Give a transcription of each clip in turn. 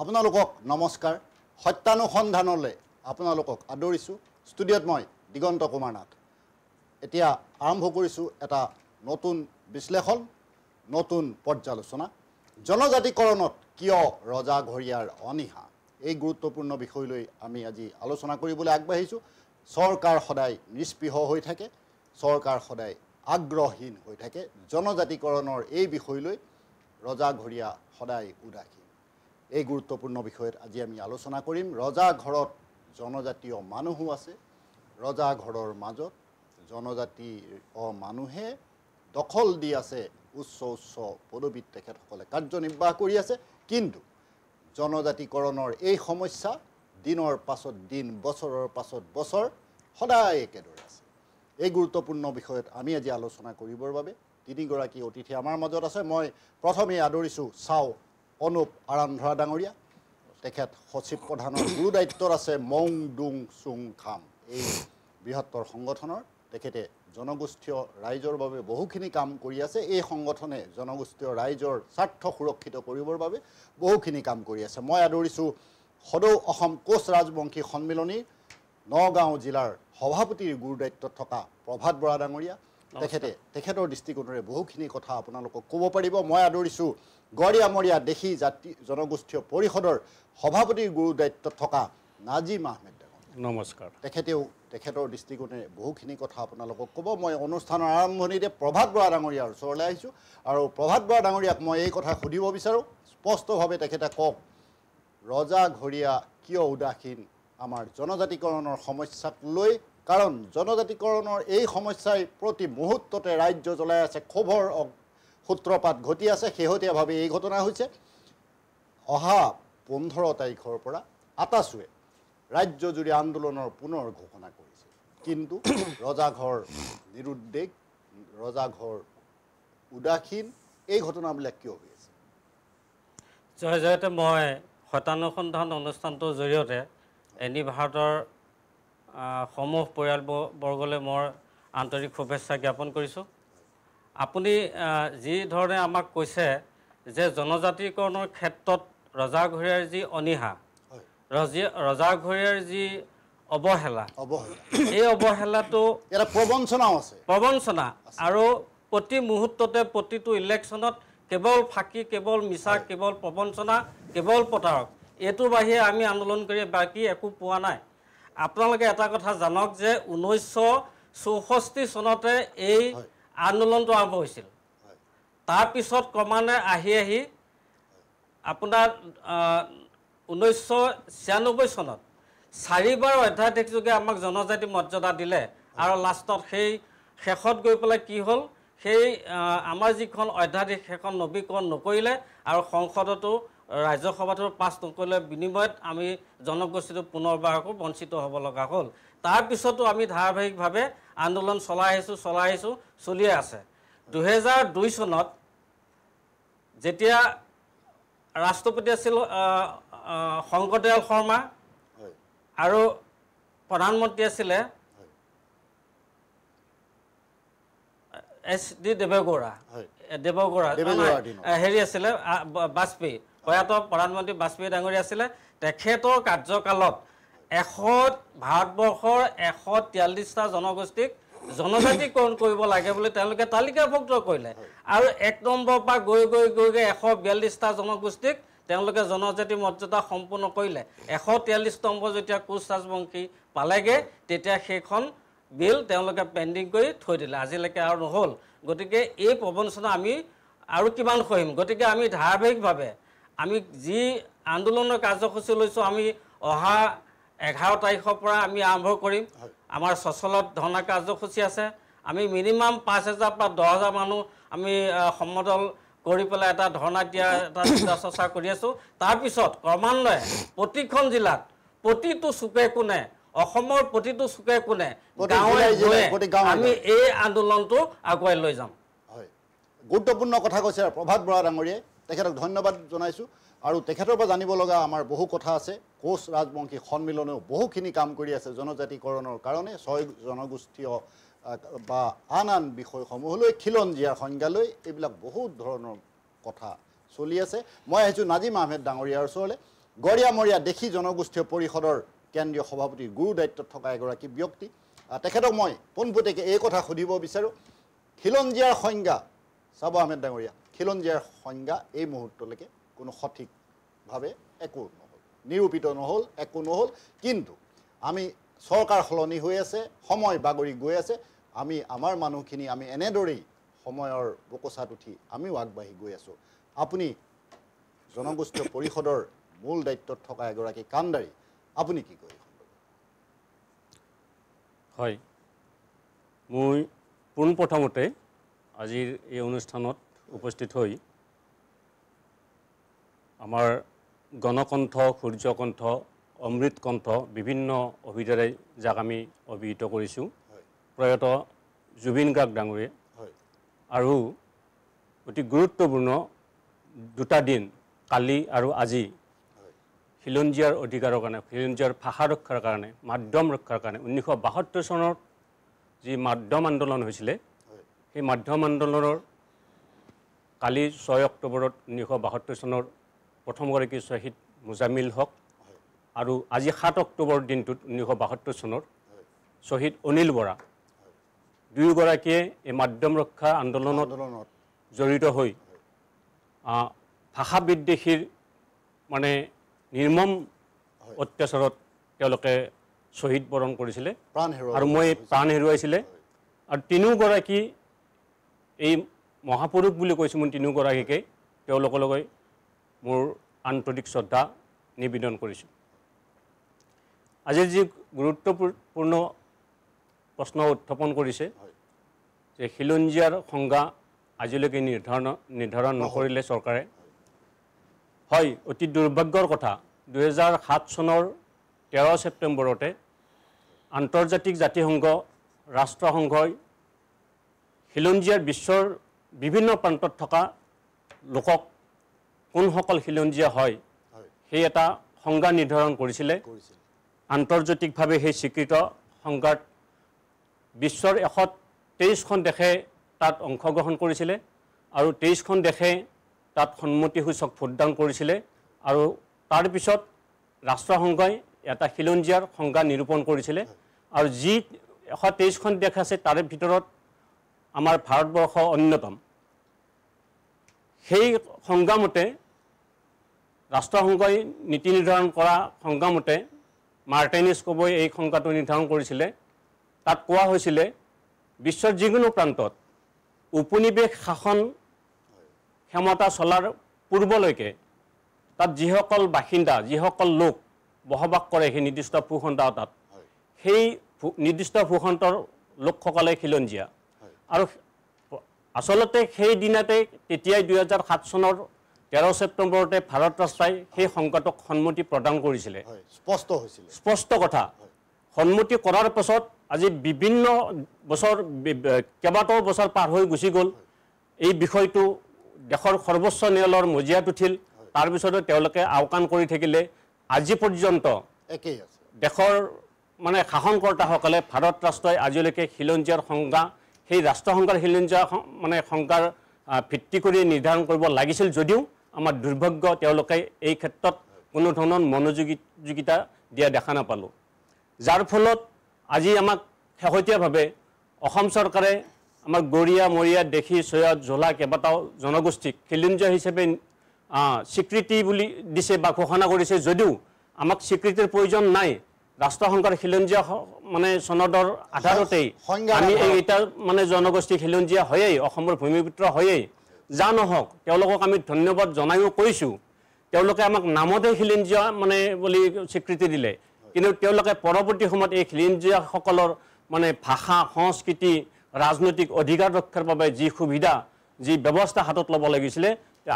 আপোনালোকক নমস্কাৰ সত্যানুসন্ধানলৈ আপোনালোকক আদৰিছোঁ ষ্টুডিঅ'ত মই দিগন্ত কুমাৰ নাথ এতিয়া আৰম্ভ কৰিছোঁ এটা নতুন বিশ্লেষণ নতুন পৰ্যালোচনা জনজাতিকৰণত কিয় ৰজাঘৰীয়াৰ অনিহা এই গুৰুত্বপূৰ্ণ বিষয়লৈ আমি আজি আলোচনা কৰিবলৈ আগবাঢ়িছোঁ চৰকাৰ সদায় নিষ্পৃহ হৈ থাকে চৰকাৰ সদায় আগ্ৰহীন হৈ থাকে জনজাতিকৰণৰ এই বিষয়লৈ ৰজাঘৰীয়া সদায় উদাসীন এই গুৰুত্বপূৰ্ণ বিষয়ত আজি আমি আলোচনা কৰিম ৰজা ঘৰত জনজাতীয় মানুহো আছে ৰজা ঘৰৰ মাজত জনজাতীয় মানুহে দখল দি আছে উচ্চ পদবীত তেখেতসকলে কাৰ্যনিৰ্বাহ কৰি আছে কিন্তু জনজাতিকৰণৰ এই সমস্যা দিনৰ পাছত দিন বছৰৰ পাছত বছৰ সদায় একেদৰে আছে এই গুৰুত্বপূৰ্ণ বিষয়ত আমি আজি আলোচনা কৰিবৰ বাবে তিনিগৰাকী অতিথি আমাৰ মাজত আছে মই প্ৰথমে আদৰিছোঁ চাও অনুপ আৰান্ধৰা ডাঙৰীয়া তেখেত সচিব প্ৰধানৰ গুৰু দায়িত্বত আছে মং ডুং চুং খাম এই বৃহত্তৰ সংগঠনৰ তেখেতে জনগোষ্ঠীয় ৰাইজৰ বাবে বহুখিনি কাম কৰি আছে এই সংগঠনে জনগোষ্ঠীয় ৰাইজৰ স্বাৰ্থ সুৰক্ষিত কৰিবৰ বাবে বহুখিনি কাম কৰি আছে মই আদৰিছোঁ সদৌ অসম কোচ ৰাজবংশী সন্মিলনী নগাঁও জিলাৰ সভাপতিৰ গুৰু দায়িত্বত থকা প্ৰভাত বৰা ডাঙৰীয়া তেখেতৰ দৃষ্টিকোণেৰে বহুখিনি কথা আপোনালোকক ক'ব পাৰিব মই আদৰিছোঁ গড়িয়ামৰীয়া দেশী জাতি জনগোষ্ঠীয় পৰিষদৰ সভাপতিৰ গুৰু দায়িত্বত থকা নাজিম আহমেদ ডাঙৰীয়া নমস্কাৰ তেখেতৰ দৃষ্টিকোণেৰে বহুখিনি কথা আপোনালোকক ক'ব মই অনুষ্ঠানৰ আৰম্ভণিতে প্ৰভাত বৰা ডাঙৰীয়াৰ ওচৰলৈ আহিছোঁ আৰু প্ৰভাত বৰা ডাঙৰীয়াক মই এই কথা সুধিব বিচাৰোঁ স্পষ্টভাৱে তেখেতে কওক ৰজাঘৰীয়া কিয় উদাসীন আমাৰ জনজাতিকৰণৰ সমস্যাক লৈ কাৰণ জনজাতিকৰণৰ এই সমস্যাই প্ৰতি মুহূৰ্ততে ৰাজ্য জ্বলাই আছে ক্ষোভৰ সূত্ৰপাত ঘটি আছে শেহতীয়াভাৱে এই ঘটনা হৈছে অহা 15 তাৰিখৰ পৰা আটাছুৱে ৰাজ্যজুৰি আন্দোলনৰ পুনৰ ঘোষণা কৰিছে কিন্তু ৰজাঘৰ নিৰুদ্বেগ ৰজাঘৰ উদাসীন এই ঘটনাবিলাক কিয় হৈ আছে জয়তে মই সত্যানুসন্ধান অনুষ্ঠানটোৰ জৰিয়তে এনি ভাৰতৰ সমূহ পৰিয়ালবৰ্গলৈ মই আন্তৰিক শুভেচ্ছা জ্ঞাপন কৰিছোঁ আপুনি যি ধৰণে আমাক কৈছে যে জনজাতিকৰণৰ ক্ষেত্ৰত ৰজাঘৰীয়াৰ যি অনিহা ৰজাঘৰীয়াৰ যি অৱহেলা এই অৱহেলাটো এটা প্ৰবঞ্চনা আৰু প্ৰতি মুহূৰ্ততে প্ৰতিটো ইলেকশ্যনত কেৱল ফাঁকি কেৱল মিছা কেৱল প্ৰবঞ্চনা কেৱল প্ৰতাৰক এইটোৰ বাহিৰে আমি আন্দোলন কৰি বাকী একো পোৱা নাই আপোনালোকে এটা কথা জানক যে 1964 চনতে এই আন্দোলনটো আৰম্ভ হৈছিল তাৰপিছত ক্ৰমান্বয়ে আহি আপোনাৰ 1996 চনত 4বাৰ অধ্যাদেশ যোগে আমাক জনজাতি মৰ্যাদা দিলে আৰু লাষ্টত সেই শেষত গৈ পেলাই কি হ'ল সেই আমাৰ যিখন অধ্যাদেশ সেইখন নৱীকৰণ নকৰিলে আৰু সংসদতো ৰাজ্যসভাটো পাছ নকৰিলে বিনিময়ত আমি জনগোষ্ঠীটো পুনৰবাৰ আকৌ বঞ্চিত হ'ব লগা হ'ল তাৰপিছতো আমি ধাৰাবাহিকভাৱে আন্দোলন চলাই আহিছোঁ চলিয়ে আছে 2002 চনত যেতিয়া ৰাষ্ট্ৰপতি আছিল শংকৰদয়াল শৰ্মা আৰু প্ৰধানমন্ত্ৰী আছিলে SD দেৱেগৌড়া হেৰি আছিলে বাজপেয়ী প্ৰয়াত প্ৰধানমন্ত্ৰী বাজপেয়ী ডাঙৰীয়া আছিলে তেখেতৰ কাৰ্যকালত ভাৰতবৰ্ষৰ 143টা জনগোষ্ঠীক জনজাতিকৰণ কৰিব লাগে বুলি তেওঁলোকে তালিকাভুক্ত কৰিলে আৰু 1 নম্বৰৰ পৰা গৈ 142টা জনগোষ্ঠীক তেওঁলোকে জনজাতি মৰ্যাদা সম্পূৰ্ণ কৰিলে 143 নম্বৰ যেতিয়া কোচ ৰাজবংশী পালেগে তেতিয়া সেইখন বিল তেওঁলোকে পেণ্ডিং কৰি থৈ দিলে আজিলৈকে আৰু নহ'ল গতিকে এই প্ৰবঞ্চনা আমি আৰু কিমান সহিম গতিকে আমি ধাৰাবাহিকভাৱে আমি যি আন্দোলনৰ কাৰ্যসূচী লৈছোঁ আমি অহা 11 তাৰিখৰ পৰা আমি আৰম্ভ কৰিম আমাৰ সচলত ধৰ্ণা কাৰ্যসূচী আছে আমি মিনিমাম 5000 পৰা 10000 মানুহ আমি সমদল কৰি পেলাই এটা ধৰ্ণা দিয়া এটা চৰ্চা কৰি আছোঁ তাৰপিছত ক্ৰমান্বয়ে প্ৰতিখন জিলাত প্ৰতিটো চুকে কোণে অসমৰ প্ৰতিটো চুকে কোণে আমি এই আন্দোলনটো আগুৱাই লৈ যাম হয় গুৰুত্বপূৰ্ণ কথা কৈছে প্ৰভাত বৰা ডাঙৰীয়াই তেখেতক ধন্যবাদ জনাইছোঁ আৰু তেখেতৰ পৰা জানিব লগা আমাৰ বহু কথা আছে কোচ ৰাজবংশী সন্মিলনেও বহুখিনি কাম কৰি আছে জনজাতিকৰণৰ কাৰণে ছয় জনগোষ্ঠীয় বা আন বিষয়সমূহলৈ খিলঞ্জীয়াৰ সংজ্ঞালৈ এইবিলাক বহুত ধৰণৰ কথা চলি আছে মই আহিছোঁ নাজিম আহমেদ ডাঙৰীয়াৰ ওচৰলৈ গড়িয়ামৰীয়া দেশী জনগোষ্ঠীয় পৰিষদৰ কেন্দ্ৰীয় সভাপতিৰ গুৰু দায়িত্বত থকা এগৰাকী ব্যক্তি তেখেতক মই পোনপটীয়াকৈ এই কথা সুধিব বিচাৰোঁ খিলঞ্জীয়াৰ সংজ্ঞা চাব আহমেদ ডাঙৰীয়া খিলঞ্জীয়াৰ সংজ্ঞা এই মুহূৰ্তলৈকে কোনো সঠিকভাৱে একো নহ'ল নিৰূপিত নহ'ল একো নহ'ল কিন্তু আমি চৰকাৰ সলনি হৈ আছে সময় বাগৰি গৈ আছে আমি আমাৰ মানুহখিনি আমি এনেদৰেই সময়ৰ বকচাত উঠি আমিও আগবাঢ়ি গৈ আছোঁ আপুনি জনগোষ্ঠীয় পৰিষদৰ মূল দায়িত্বত থকা এগৰাকী কাণ্ডাৰী আপুনি কি কয় হয় মই পোনপ্ৰথমতে আজিৰ এই অনুষ্ঠানত উপস্থিত হৈ আমাৰ গণকণ্ঠ সূৰ্যকণ্ঠ অমৃতকণ্ঠ বিভিন্ন অভিধাৰে যাক আমি অভিহিত কৰিছোঁ প্ৰয়াত জুবিন গাৰ্গ ডাঙৰীয়া আৰু অতি গুৰুত্বপূৰ্ণ দুটা দিন কালি আৰু আজি খিলঞ্জীয়াৰ অধিকাৰৰ কাৰণে খিলঞ্জীয়াৰ ভাষা ৰক্ষাৰ কাৰণে মাধ্যম ৰক্ষাৰ কাৰণে 1972 চনত যি মাধ্যম আন্দোলন হৈছিলে সেই মাধ্যম আন্দোলনৰ কালি 6 অক্টোবৰত 1972 চনৰ প্ৰথমগৰাকী শ্বহীদ মুজামিল হক আৰু আজি 7 অক্টোবৰ দিনটোত 1972 চনৰ শ্বহীদ অনিল বৰা দুয়োগৰাকীয়ে এই মাধ্যম ৰক্ষা আন্দোলনত জড়িত হৈ ভাষা বিদ্বেষীৰ মানে নিৰ্মম অত্যাচাৰত তেওঁলোকে শ্বহীদ বৰণ কৰিছিলে আৰু মই প্ৰাণ হেৰুৱাইছিলে আৰু তিনিওগৰাকী এই মহাপুৰুষ বুলি কৈছোঁ মই তিনিওগৰাকীকে তেওঁলোকলৈ মোৰ আন্তৰিক শ্ৰদ্ধা নিবেদন কৰিছোঁ আজিৰ যি গুৰুত্বপূৰ্ণ প্ৰশ্ন উত্থাপন কৰিছে যে খিলঞ্জীয়াৰ সংজ্ঞা আজিলৈকে নিৰ্ধাৰণ নকৰিলে চৰকাৰে হয় অতি দুৰ্ভাগ্যৰ কথা 2007 চনৰ 13 ছেপ্টেম্বৰতে আন্তৰ্জাতিক জাতিসংঘ ৰাষ্ট্ৰসংঘই খিলঞ্জীয়াৰ বিশ্বৰ বিভিন্ন প্ৰান্তত থকা লোকক কোনসকল খিলঞ্জীয়া হয় সেই এটা সংজ্ঞা নিৰ্ধাৰণ কৰিছিলে আন্তৰ্জাতিকভাৱে সেই স্বীকৃত সংজ্ঞাত বিশ্বৰ 123খন দেশে তাত অংশগ্ৰহণ কৰিছিলে আৰু 23খন দেশে তাত সন্মতিসূচক ভোটদান কৰিছিলে আৰু তাৰ পিছত ৰাষ্ট্ৰসংঘই এটা খিলঞ্জীয়াৰ সংজ্ঞা নিৰূপণ কৰিছিলে আৰু যি 123খন দেশ আছে তাৰে ভিতৰত আমাৰ ভাৰতবৰ্ষ অন্যতম সেই সংজ্ঞামতে ৰাষ্ট্ৰসংঘই নীতি নিৰ্ধাৰণ কৰা সংজ্ঞামতে মাৰ্টিনিছ কবই এই সংজ্ঞাটো নিৰ্ধাৰণ কৰিছিলে তাত কোৱা হৈছিলে বিশ্বৰ যিকোনো প্ৰান্তত উপনিবেশ শাসন ক্ষমতা চলাৰ পূৰ্বলৈকে তাত যিসকল বাসিন্দা যিসকল লোক বসবাস কৰে সেই নিৰ্দিষ্ট ভূখণ্ড তাত সেই নিৰ্দিষ্ট ভূখণ্ডৰ লোকসকলে খিলঞ্জীয়া আৰু আচলতে সেই দিনতে তেতিয়াই 2007 চনৰ 13 ছেপ্টেম্বৰতে ভাৰত ৰাষ্ট্ৰই সেই সংজ্ঞাটোক সন্মতি প্ৰদান কৰিছিলে স্পষ্ট কথা সন্মতি কৰাৰ পাছত আজি বিভিন্ন বছৰ কেইবাটাও বছৰ পাৰ হৈ গুচি গ'ল এই বিষয়টো দেশৰ সৰ্বোচ্চ ন্যায়ালয়ৰ মজিয়াত উঠিল তাৰ পিছতে তেওঁলোকে আওকাণ কৰি থাকিলে আজি পৰ্যন্ত একেই আছে দেশৰ মানে শাসনকৰ্তাসকলে ভাৰত ৰাষ্ট্ৰই আজিলৈকে খিলঞ্জীয়াৰ সংজ্ঞা সেই ৰাষ্ট্ৰসংঘৰ খিলঞ্জীয়া মানে সংজ্ঞাৰ ভিত্তি কৰি নিৰ্ধাৰণ কৰিব লাগিছিল যদিও আমাৰ দুৰ্ভাগ্য তেওঁলোকে এই ক্ষেত্ৰত কোনো ধৰণৰ মনোযোগিতা দিয়া দেখা নাপালোঁ যাৰ ফলত আজি আমাক শেহতীয়াভাৱে অসম চৰকাৰে আমাৰ গড়িয়া মৰিয়া দেশী চৈয়দ জোলা কেইবাটাও জনগোষ্ঠীক খিলঞ্জীয়া হিচাপে স্বীকৃতি বুলি দিছে বা ঘোষণা কৰিছে যদিও আমাক স্বীকৃতিৰ প্ৰয়োজন নাই ৰাষ্ট্ৰসংঘৰ খিলঞ্জীয়া মানে সনদৰ আধাৰতেই আমি এইটা মানে জনগোষ্ঠী খিলঞ্জীয়া হয়েই অসমৰ ভূমিপুত্ৰ হয়েই যা নহওক তেওঁলোকক আমি ধন্যবাদ জনাইও কৈছোঁ তেওঁলোকে আমাক নামতে খিলঞ্জীয়া মানে বুলি স্বীকৃতি দিলে কিন্তু তেওঁলোকে পৰৱৰ্তী সময়ত এই খিলঞ্জীয়াসকলৰ মানে ভাষা সংস্কৃতি ৰাজনৈতিক অধিকাৰ ৰক্ষাৰ বাবে যি সুবিধা যি ব্যৱস্থা হাতত ল'ব লাগিছিলে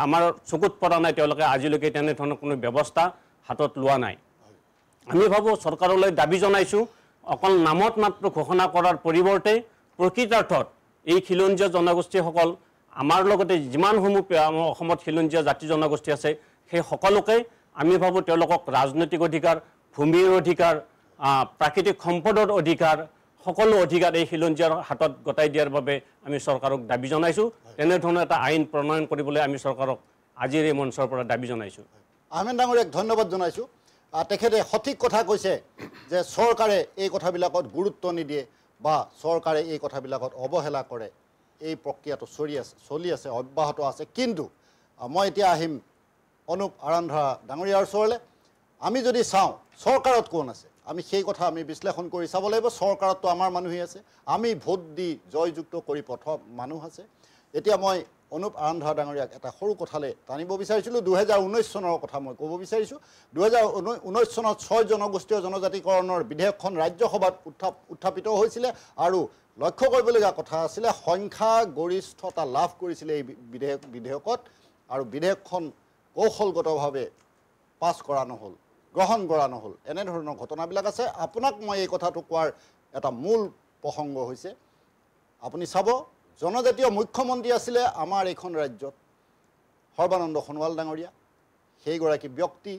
আমাৰ চকুত পৰা নাই তেওঁলোকে আজিলৈকে তেনেধৰণৰ কোনো ব্যৱস্থা হাতত লোৱা নাই আমি ভাবোঁ চৰকাৰলৈ দাবী জনাইছোঁ অকল নামত মাত্ৰ ঘোষণা কৰাৰ পৰিৱৰ্তে প্ৰকৃতাৰ্থত এই খিলঞ্জীয়া জনগোষ্ঠীসকল আমাৰ লগতে যিমানসমূহ অসমত খিলঞ্জীয়া জাতি জনগোষ্ঠী আছে সেই সকলোকে আমি ভাবোঁ তেওঁলোকক ৰাজনৈতিক অধিকাৰ ভূমিৰ অধিকাৰ প্ৰাকৃতিক সম্পদৰ অধিকাৰ সকলো অধিকাৰ এই খিলঞ্জীয়াৰ হাতত গতাই দিয়াৰ বাবে আমি চৰকাৰক দাবী জনাইছোঁ তেনেধৰণৰ এটা আইন প্ৰণয়ন কৰিবলৈ আমি চৰকাৰক আজিৰ এই মঞ্চৰ পৰা দাবী জনাইছোঁ আহমেদ ডাঙৰীয়াক ধন্যবাদ জনাইছোঁ। তেখেতে সঠিক কথা কৈছে যে চৰকাৰে এই কথাবিলাকত গুৰুত্ব নিদিয়ে বা চৰকাৰে এই কথাবিলাকত অৱহেলা কৰে। এই প্ৰক্ৰিয়াটো চলি আছে অব্যাহত আছে। কিন্তু মই এতিয়া আহিম অনুপ আৰান্ধৰা ডাঙৰীয়াৰ ওচৰলৈ। আমি যদি চাওঁ চৰকাৰত কোন আছে, আমি সেই কথা আমি বিশ্লেষণ কৰি চাব লাগিব। চৰকাৰততো আমাৰ মানুহেই আছে, আমি ভোট দি জয়যুক্ত কৰি পঠোৱা মানুহ আছে। এতিয়া মই অনুপ আৰান্ধৰা ডাঙৰীয়াক এটা সৰু কথালৈ টানিব বিচাৰিছিলোঁ। 2019 চনৰ কথা মই ক'ব বিচাৰিছোঁ। 2019 চনত 6 জনগোষ্ঠীয় জনজাতিকৰণৰ বিধেয়কখন ৰাজ্যসভাত উত্থাপিত হৈছিলে আৰু লক্ষ্য কৰিবলগীয়া কথা আছিলে সংখ্যাগৰিষ্ঠতা লাভ কৰিছিলে এই বিধেয়কত, আৰু বিধেয়কখন কৌশলগতভাৱে পাছ কৰা নহ'ল, গ্ৰহণ কৰা নহ'ল। এনেধৰণৰ ঘটনাবিলাক আছে। আপোনাক মই এই কথাটো কোৱাৰ এটা মূল প্ৰসংগ হৈছে, আপুনি চাব জনজাতীয় মুখ্যমন্ত্ৰী আছিলে আমাৰ এইখন ৰাজ্যত সৰ্বানন্দ সোণোৱাল ডাঙৰীয়া। সেইগৰাকী ব্যক্তি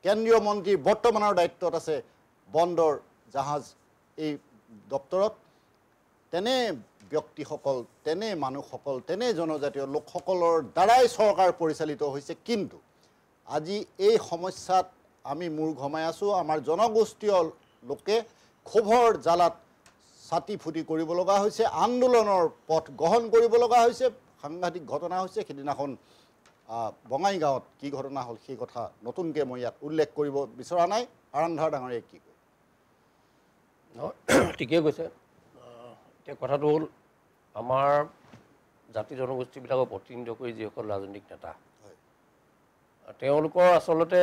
কেন্দ্ৰীয় মন্ত্ৰীৰ বৰ্তমানৰ দায়িত্বত আছে বন্দৰ জাহাজ এই দপ্তৰত। তেনে ব্যক্তিসকল, তেনে মানুহসকল, তেনে জনজাতীয় লোকসকলৰ দ্বাৰাই চৰকাৰ পৰিচালিত হৈছে। কিন্তু আজি এই সমস্যাত আমি মূৰ ঘমাই আছোঁ। আমাৰ জনগোষ্ঠীয় লোকে ক্ষোভৰ জ্বালাত ছাতি ফুটি কৰিব লগা হৈছে, আন্দোলনৰ পথ গ্ৰহণ কৰিব লগা হৈছে। সাংঘাতিক ঘটনা হৈছে। সেইদিনাখন বঙাইগাঁৱত কি ঘটনা হ'ল সেই কথা নতুনকৈ মই ইয়াত উল্লেখ কৰিব বিচৰা নাই। আৰান্ধৰা ডাঙৰীয়াই কি কয়? ঠিকেই কৈছে। এতিয়া কথাটো হ'ল আমাৰ জাতি জনগোষ্ঠীবিলাকক প্ৰতিনিধিত্ব কৰি যিসকল ৰাজনৈতিক নেতা, তেওঁলোকৰ আচলতে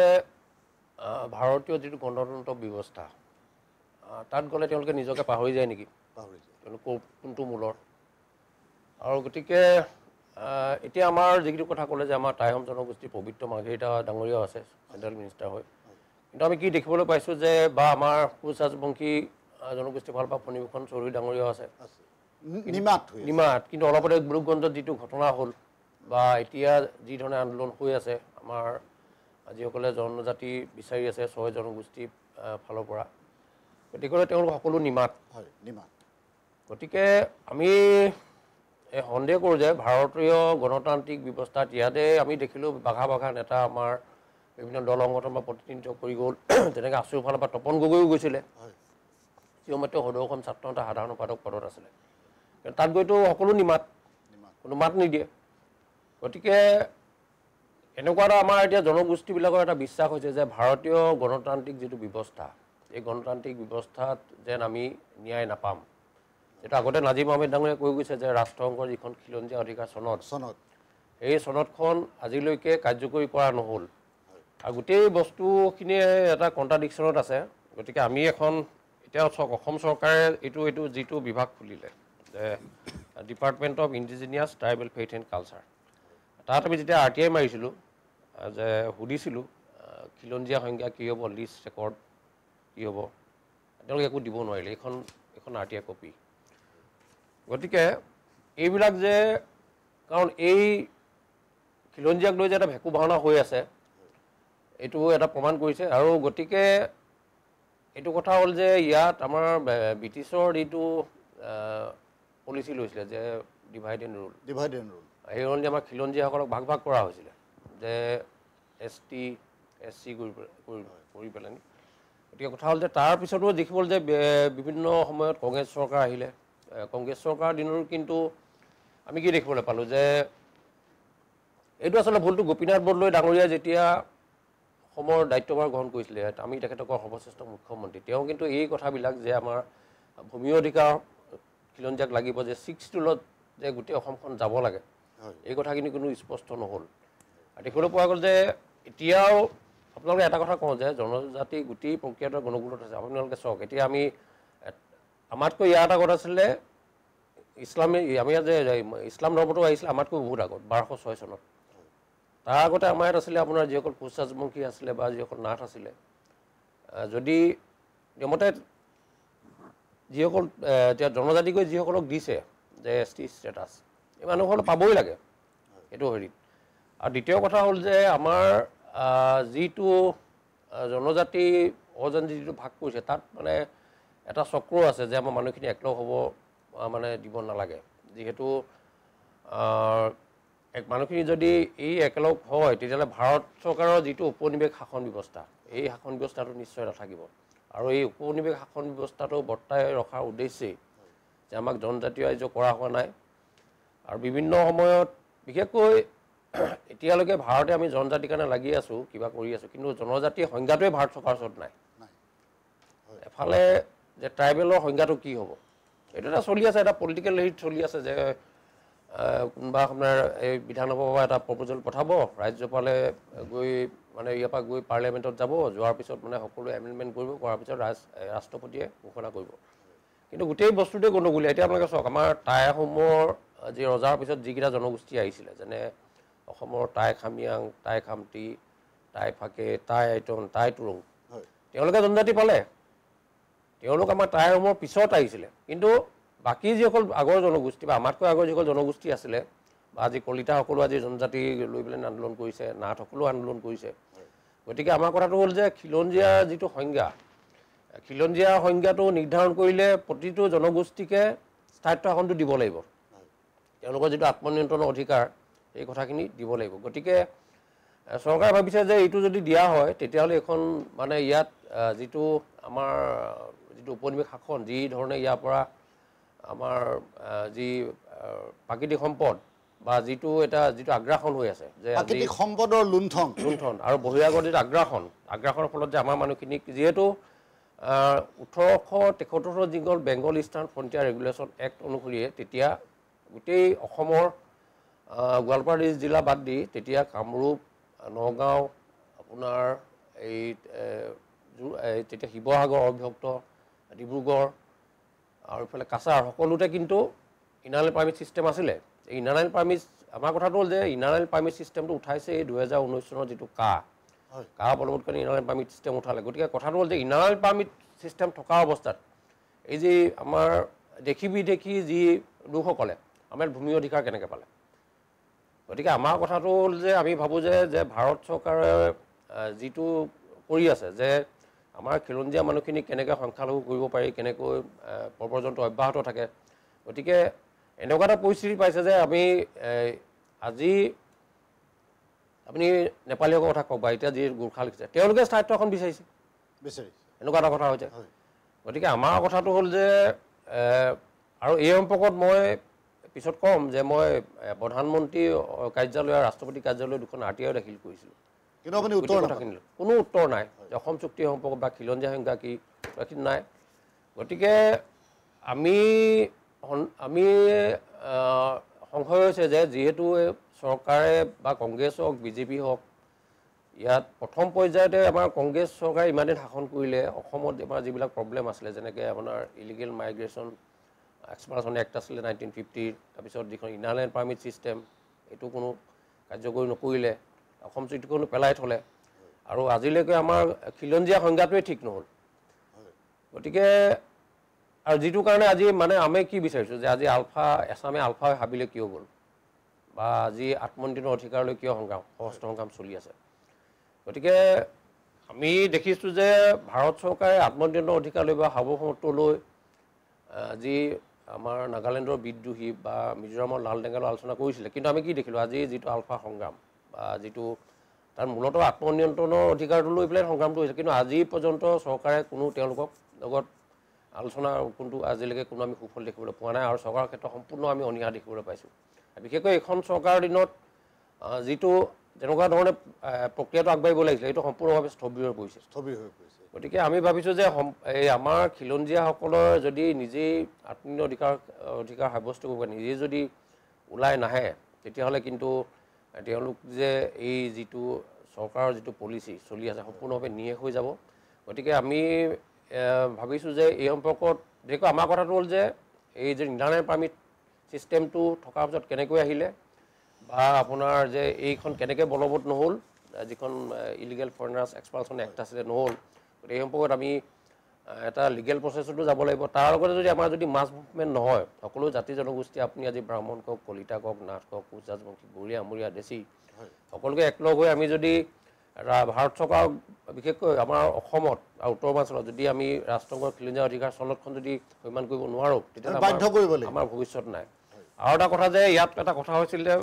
ভাৰতীয় যিটো গণতন্ত্ৰ ব্যৱস্থা তাত গ'লে তেওঁলোকে নিজকে পাহৰি যায় নেকি? তেওঁলোক কোনটো মূলৰ? আৰু গতিকে এতিয়া আমাৰ যিটো কথা ক'লে যে আমাৰ টাইহম জনগোষ্ঠীৰ পবিত্ৰ মাৰ্ঘেৰিটা ডাঙৰীয়াও আছে, চেণ্ট্ৰেল মিনিষ্টাৰ হয়। কিন্তু আমি কি দেখিবলৈ পাইছোঁ যে বা আমাৰ কোচ ৰাজবংশী জনগোষ্ঠী ভাল বা ফণীভূষণ চৌধুৰী ডাঙৰীয়াও আছে নিমাত। কিন্তু অলপতে গুৰুগঞ্জত যিটো ঘটনা হ'ল বা এতিয়া যি ধৰণে আন্দোলন হৈ আছে আমাৰ যিসকলে জনজাতি বিচাৰি আছে 6 জনগোষ্ঠীৰ ফালৰ পৰা, গতিকে তেওঁলোক সকলো নিমাত। গতিকে আমি সন্দেহ কৰোঁ যে ভাৰতীয় গণতান্ত্ৰিক ব্যৱস্থাত ইয়াতে আমি দেখিলোঁ বাঘা নেতা আমাৰ বিভিন্ন দল সংগঠন বা প্ৰতিনিধিত্ব কৰি গ'ল। যেনেকৈ আছুৰ ফালৰ পৰা তপন গগৈও গৈছিলে, যিও মাত্ৰ সদৌ অসম ছাত্ৰ নেতা সাধাৰণ সম্পাদক পদত আছিলে। তাত গৈতো সকলো নিমাত, কোনো মাত নিদিয়ে। গতিকে এনেকুৱা এটা আমাৰ এতিয়া জনগোষ্ঠীবিলাকৰ এটা বিশ্বাস হৈছে যে ভাৰতীয় গণতান্ত্ৰিক যিটো ব্যৱস্থা, এই গণতান্ত্ৰিক ব্যৱস্থাত যেন আমি ন্যায় নাপাম। যেটা আগতে নাজিম আহমেদ ডাঙৰীয়াই কৈ গৈছে যে ৰাষ্ট্ৰসংঘৰ যিখন খিলঞ্জীয়া অধিকাৰ চনদ, এই চনদখন আজিলৈকে কাৰ্যকৰী কৰা নহ'ল। আৰু গোটেই বস্তুখিনিয়ে এটা কণ্ট্ৰাডিকশ্যনত আছে। গতিকে আমি এতিয়া অসম চৰকাৰে এইটো যিটো বিভাগ খুলিলে যে department of indigenous tribal faith and culture, তাত আমি যেতিয়া RTI মাৰিছিলোঁ যে সুধিছিলোঁ খিলঞ্জীয়া সংজ্ঞা কি হ'ব, লিষ্ট ৰেকৰ্ড কি হ'ব, তেওঁলোকে একো দিব নোৱাৰিলে। এইখন RTI কপি। গতিকে এইবিলাক যে কাৰণ এই খিলঞ্জীয়াক লৈ যে এটা ভেকু ভাওনা হৈ আছে এইটো এটা প্ৰমাণ কৰিছে। আৰু গতিকে এইটো কথা হ'ল যে ইয়াত আমাৰ ব্ৰিটিছৰ যিটো পলিচি লৈছিলে যে ডিভাইড এণ্ড ৰুল, সেই অনুযায়ী আমাৰ খিলঞ্জীয়াসকলক ভাগ কৰা হৈছিলে যে ST SC কৰি পেলাই। গতিকে কথা হ'ল যে তাৰপিছতো দেখিবলৈ যে বিভিন্ন সময়ত কংগ্ৰেছ চৰকাৰ আহিলে। কংগ্ৰেছ চৰকাৰৰ দিনৰো কিন্তু আমি কি দেখিবলৈ পালোঁ যে এইটো আচলতে ভুলটো গোপীনাথ বৰদলৈ ডাঙৰীয়াই যেতিয়া অসমৰ দায়িত্বভাৰ গ্ৰহণ কৰিছিলে, আমি তেখেতক সৰ্বশ্ৰেষ্ঠ মুখ্যমন্ত্ৰী, তেওঁ কিন্তু এই কথাবিলাক যে আমাৰ ভূমি অধিকাৰ খিলঞ্জীয়াক লাগিব, যে 6 ৰুলত যে গোটেই অসমখন যাব লাগে, এই কথাখিনি কোনো স্পষ্ট নহ'ল। আৰু দেখিবলৈ পোৱা গ'ল যে এতিয়াও আপোনালোকে এটা কথা কওঁ যে জনজাতি গোটেই প্ৰক্ৰিয়াটো গণগুলত আছে। আপোনালোকে চাওক, এতিয়া আমাতকৈ ইয়াত আগত আছিলে আমি যে ইছলাম ধৰ্মটো আহিছিলে আমাতকৈ বহুত আগত 1206 চনত। তাৰ আগতে আমাৰ ইয়াত আছিলে আপোনাৰ যিসকল কোচ ৰাজবংশী আছিলে বা যিসকল নাথ আছিলে, যদি নিয়মতে যিসকল এতিয়া জনজাতিকৈ যিসকলক দিছে যে ST ষ্টেটাছ, এই মানুহসকল পাবই লাগে এইটো হেৰিত। আৰু দ্বিতীয় কথা হ'ল যে আমাৰ যিটো জনজাতি অজনজাতি যিটো ভাগ কৰিছে তাত মানে এটা চক্ৰ আছে যে আমাৰ মানুহখিনি একলগ হ'ব মানে দিব নালাগে। যিহেতু মানুহখিনি যদি এই একেলগ হয় তেতিয়াহ'লে ভাৰত চৰকাৰৰ যিটো উপনিৱেশ শাসন ব্যৱস্থা এই শাসন ব্যৱস্থাটো নিশ্চয় নাথাকিব আৰু এই উপনিৱেশ শাসন ব্যৱস্থাটো বৰ্তাই ৰখাৰ উদ্দেশ্যেই যে আমাক জনজাতীয় ৰাজ্য কৰা হোৱা নাই আৰু বিভিন্ন সময়ত বিশেষকৈ এতিয়ালৈকে ভাৰতে আমি জনজাতিৰ কাৰণে লাগি আছোঁ কিবা কৰি আছোঁ কিন্তু জনজাতীয় সংজ্ঞাটোৱে ভাৰত চৰকাৰৰ ওচৰত নাই এফালে যে ট্ৰাইবেলৰ সংজ্ঞাটো কি হ'ব এইটো এটা চলি আছে এটা পলিটিকেল হেৰিত চলি আছে যে কোনোবা আপোনাৰ এই বিধানসভাৰ পৰা এটা প্ৰপ'জেল পঠাব ৰাজ্যপালে গৈ মানে ইয়াৰ পৰা গৈ পাৰ্লিয়ামেণ্টত যাব যোৱাৰ পিছত মানে সকলোৱে এমেণ্ডমেণ্ট কৰিব কৰাৰ পিছত ৰাষ্ট্ৰপতিয়ে ঘোষণা কৰিব কিন্তু গোটেই বস্তুটোৱে গণ্ডগোলীয়া এতিয়া আপোনালোকে চাওক আমাৰ টাই আহোমৰ যি ৰজাৰ পিছত যিকেইটা জনগোষ্ঠী আহিছিলে যেনে অসমৰ টাই খামিয়াং টাই খামটি টাই ফাকে টাই আইটন টাই তুৰুং তেওঁলোকে জনজাতি পালে তেওঁলোক আমাৰ টাই আহোমৰ পিছত আহিছিলে কিন্তু বাকী যিসকল আগৰ জনগোষ্ঠী বা আমাতকৈ আগৰ যিসকল জনগোষ্ঠী আছিলে বা আজি কলিতাসকলো আজি জনজাতি লৈ পেলাই আন্দোলন কৰিছে নাথসকলেও আন্দোলন কৰিছে গতিকে আমাৰ কথাটো হ'ল যে খিলঞ্জীয়াৰ যিটো সংজ্ঞা খিলঞ্জীয়া সংজ্ঞাটো নিৰ্ধাৰণ কৰিলে প্ৰতিটো জনগোষ্ঠীকে স্থায়িত্ব শাসনটো দিব লাগিব তেওঁলোকৰ যিটো আত্মনিয়ন্ত্ৰণৰ অধিকাৰ এই কথাখিনি দিব লাগিব গতিকে চৰকাৰে ভাবিছে যে এইটো যদি দিয়া হয় তেতিয়াহ'লে এখন মানে ইয়াত যিটো আমাৰ যিটো উপনিৱেশ শাসন যি ধৰণে ইয়াৰ পৰা আমাৰ যি প্ৰাকৃতিক সম্পদ বা যিটো আগ্ৰাসন হৈ আছে যে প্ৰাকৃতিক সম্পদৰ লুণ্ঠন আৰু বহিৰাগত যিটো আগ্ৰাসনৰ ফলত যে আমাৰ মানুহখিনিক যিহেতু 1873 যিখন Bengal Eastern Frontier Regulation Act অনুসৰিয়ে তেতিয়া গোটেই অসমৰ গোৱালপাৰা জিলা বাদ দি তেতিয়া কামৰূপ নগাঁও আপোনাৰ এই তেতিয়া শিৱসাগৰ অবিভক্ত ডিব্ৰুগড় আৰু ইফালে কাছাৰ সকলোতে কিন্তু ইনাৰেল পাৰ্মিট ছিষ্টেম আছিলে এই ইনাৰেল পাৰ্মিট আমাৰ কথাটো হ'ল যে ইনাৰেল পাৰ্মিট ছিষ্টেমটো উঠাইছে এই 2019 চনৰ যিটো কা বলবৎকাৰী ইনাৰেল পাৰ্মিট ছিষ্টেম উঠালে গতিকে কথাটো হ'ল যে ইনাৰেল পাৰ্মিট ছিষ্টেম থকা অৱস্থাত এই যে আমাৰ দেখি বিদেশী যি লোকসকলে আমাৰ ভূমি অধিকাৰ কেনেকৈ পালে গতিকে আমাৰ কথাটো হ'ল যে আমি ভাবোঁ যে ভাৰত চৰকাৰে যিটো কৰি আছে যে আমাৰ খিলঞ্জীয়া মানুহখিনিক কেনেকৈ সংখ্যালঘু কৰিব পাৰি কেনেকৈ প্ৰব্ৰজনটো অব্যাহত থাকে গতিকে এনেকুৱা এটা পৰিস্থিতি পাইছে যে আমি আজি আপুনি নেপালীসকলৰ কথা কওক বা এতিয়া যি গোৰ্খা লিখিছে তেওঁলোকে স্থায়িত্ব এখন বিচাৰিছে এনেকুৱা এটা কথা হৈছে গতিকে আমাৰ কথাটো হ'ল যে আৰু এই সম্পৰ্কত মই পিছত ক'ম যে মই প্ৰধানমন্ত্ৰী কাৰ্যালয় আৰু ৰাষ্ট্ৰপতি কাৰ্যালয় দুখন RTI দাখিল কৰিছিলোঁ কিন্তু আপুনি কোনো উত্তৰ নাই অসম চুক্তি সম্পৰ্কত বা খিলঞ্জীয়া সংজ্ঞা কি নাই গতিকে আমি সংশয় হৈছে যে যিহেতু চৰকাৰে বা কংগ্ৰেছ হওক বিজেপি হওক ইয়াত প্ৰথম পৰ্যায়তে আমাৰ কংগ্ৰেছ চৰকাৰে ইমান দিন শাসন কৰিলে অসমত আমাৰ যিবিলাক প্ৰব্লেম আছিলে যেনেকৈ আপোনাৰ ইলিগেল মাইগ্ৰেশ্যন এক্সপালচন এক্ট আছিলে 1950 তাৰপিছত যিখন ইনাৰলেণ্ড পাৰ্মিট ছিষ্টেম এইটো কোনো কাৰ্যকৰী নকৰিলে অসম চুক্তিখনো পেলাই থ'লে আৰু আজিলৈকে আমাৰ খিলঞ্জীয়া সংজ্ঞাটোৱে ঠিক নহ'ল গতিকে আৰু যিটো কাৰণে আজি মানে আমি কি বিচাৰিছোঁ যে আজি এছামে আলফা হাবিলে কিয় গ'ল বা আজি আত্মনিয়ন্ত্ৰণৰ অধিকাৰলৈ কিয় সশস্ত্ৰ সংগ্ৰাম চলি আছে গতিকে আমি দেখিছোঁ যে ভাৰত চৰকাৰে আত্মনিয়ন্ত্ৰণৰ অধিকাৰলৈ বা সাৰ্বভৌমত্বলৈ যি আমাৰ নাগালেণ্ডৰ বিদ্ৰোহী বা মিজোৰামৰ লাল ডেঙালৰ আলোচনা কৰিছিলে কিন্তু আমি কি দেখিলোঁ আজি যিটো আলফা সংগ্ৰাম বা যিটো তাৰ মূলতঃ আত্মনিয়ন্ত্ৰণৰ অধিকাৰটো লৈ পেলাই সংগ্ৰামটো হৈছে কিন্তু আজি পৰ্যন্ত চৰকাৰে কোনো তেওঁলোকক লগত আলোচনা কোনটো আজিলৈকে কোনো আমি সুফল দেখিবলৈ পোৱা নাই আৰু চৰকাৰৰ ক্ষেত্ৰত সম্পূৰ্ণ আমি অনীহা দেখিবলৈ পাইছোঁ বিশেষকৈ এইখন চৰকাৰৰ দিনত যিটো যেনেকুৱা ধৰণে প্ৰক্ৰিয়াটো আগবাঢ়িব লাগিছিলে এইটো সম্পূৰ্ণভাৱে স্থবিৰ হৈ পৰিছে গতিকে আমি ভাবিছোঁ যে এই আমাৰ খিলঞ্জীয়াসকলৰ যদি নিজেই অধিকাৰ সাব্যস্ত কৰিব নিজেই যদি ওলাই নাহে তেতিয়াহ'লে কিন্তু তেওঁলোক যে এই যিটো চৰকাৰৰ যিটো পলিচি চলি আছে সম্পূৰ্ণভাৱে নিঃশেষ হৈ যাব গতিকে আমি ভাবিছোঁ যে এই সম্পৰ্কত বিশেষকৈ আমাৰ কথাটো হ'ল যে এই যে ইনাৰলেণ্ড পাৰ্মিট ছিষ্টেমটো থকাৰ পিছত কেনেকৈ আহিলে বা আপোনাৰ যে এইখন কেনেকৈ বলবৎ নহ'ল যিখন ইলিগেল ফৰেনাৰ্ছ এক্সপালচন এক্ট আছিলে নহ'ল গতিকে এই সম্পৰ্কত আমি এটা লিগেল প্ৰচেছতো যাব লাগিব তাৰ লগতে যদি আমাৰ যদি মাছ মুভমেণ্ট নহয় সকলো জাতি জনগোষ্ঠী আপুনি আজি ব্ৰাহ্মণ কওক কলিতা কওক নাথ কওক কোচ ৰাজবংশী বড়িয়া আমৰীয়া দেশী সকলোকে একলগ হৈ আমি যদি ভাৰত চৰকাৰ বিশেষকৈ আমাৰ অসমত আৰু উত্তৰ পূৰ্বাঞ্চলত যদি আমি ৰাষ্ট্ৰসংঘৰ খিলঞ্জীয়া অধিকাৰ চনদখন যদি সন্মান কৰিব নোৱাৰোঁ তেতিয়াহ'লে আমাৰ ভৱিষ্যত নাই আৰু এটা কথা যে ইয়াত এটা কথা হৈছিল যে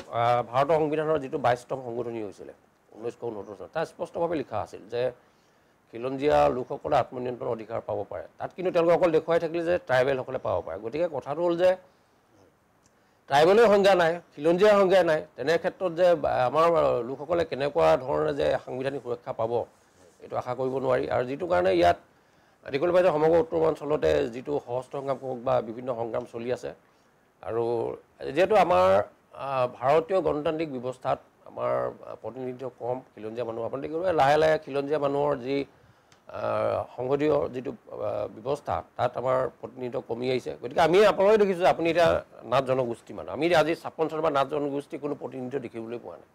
ভাৰতৰ সংবিধানৰ যিটো 22তম সংশোধনী হৈছিলে 1969 চনত তাত স্পষ্টভাৱে লিখা আছিল যে খিলঞ্জীয়া লোকসকলে আত্মনিয়ন্ত্ৰণ অধিকাৰ পাব পাৰে তাত কিন্তু তেওঁলোকে অকল দেখুৱাই থাকিলে যে ট্ৰাইবেলসকলে পাব পাৰে গতিকে কথাটো হ'ল যে ট্ৰাইবেলৰ সংজ্ঞা নাই খিলঞ্জীয়াৰ সংজ্ঞা নাই তেনে ক্ষেত্ৰত যে আমাৰ লোকসকলে কেনেকুৱা ধৰণে যে সাংবিধানিক সুৰক্ষা পাব এইটো আশা কৰিব নোৱাৰি আৰু যিটো কাৰণে ইয়াত দেখিবলৈ পাই যে সমগ্ৰ উত্তৰাঞ্চলতে যিটো সশস্ত্ৰ সংগ্ৰাম হওক বা বিভিন্ন সংগ্ৰাম চলি আছে আৰু যিহেতু আমাৰ ভাৰতীয় গণতান্ত্ৰিক ব্যৱস্থাত আমাৰ প্ৰতিনিধিত্ব কম খিলঞ্জীয়া মানুহ আপুনি দেখিব লাহে লাহে খিলঞ্জীয়া মানুহৰ যি সংসদীয় যিটো ব্যৱস্থা তাত আমাৰ প্ৰতিনিধিত্ব কমি আহিছে গতিকে আমি আপোনালোকে দেখিছোঁ আপুনি এতিয়া নাথ জনগোষ্ঠী মানুহ আমি আজি 56 চনৰ পৰা নাথ জনগোষ্ঠী কোনো প্ৰতিনিধিত্ব দেখিবলৈ পোৱা নাই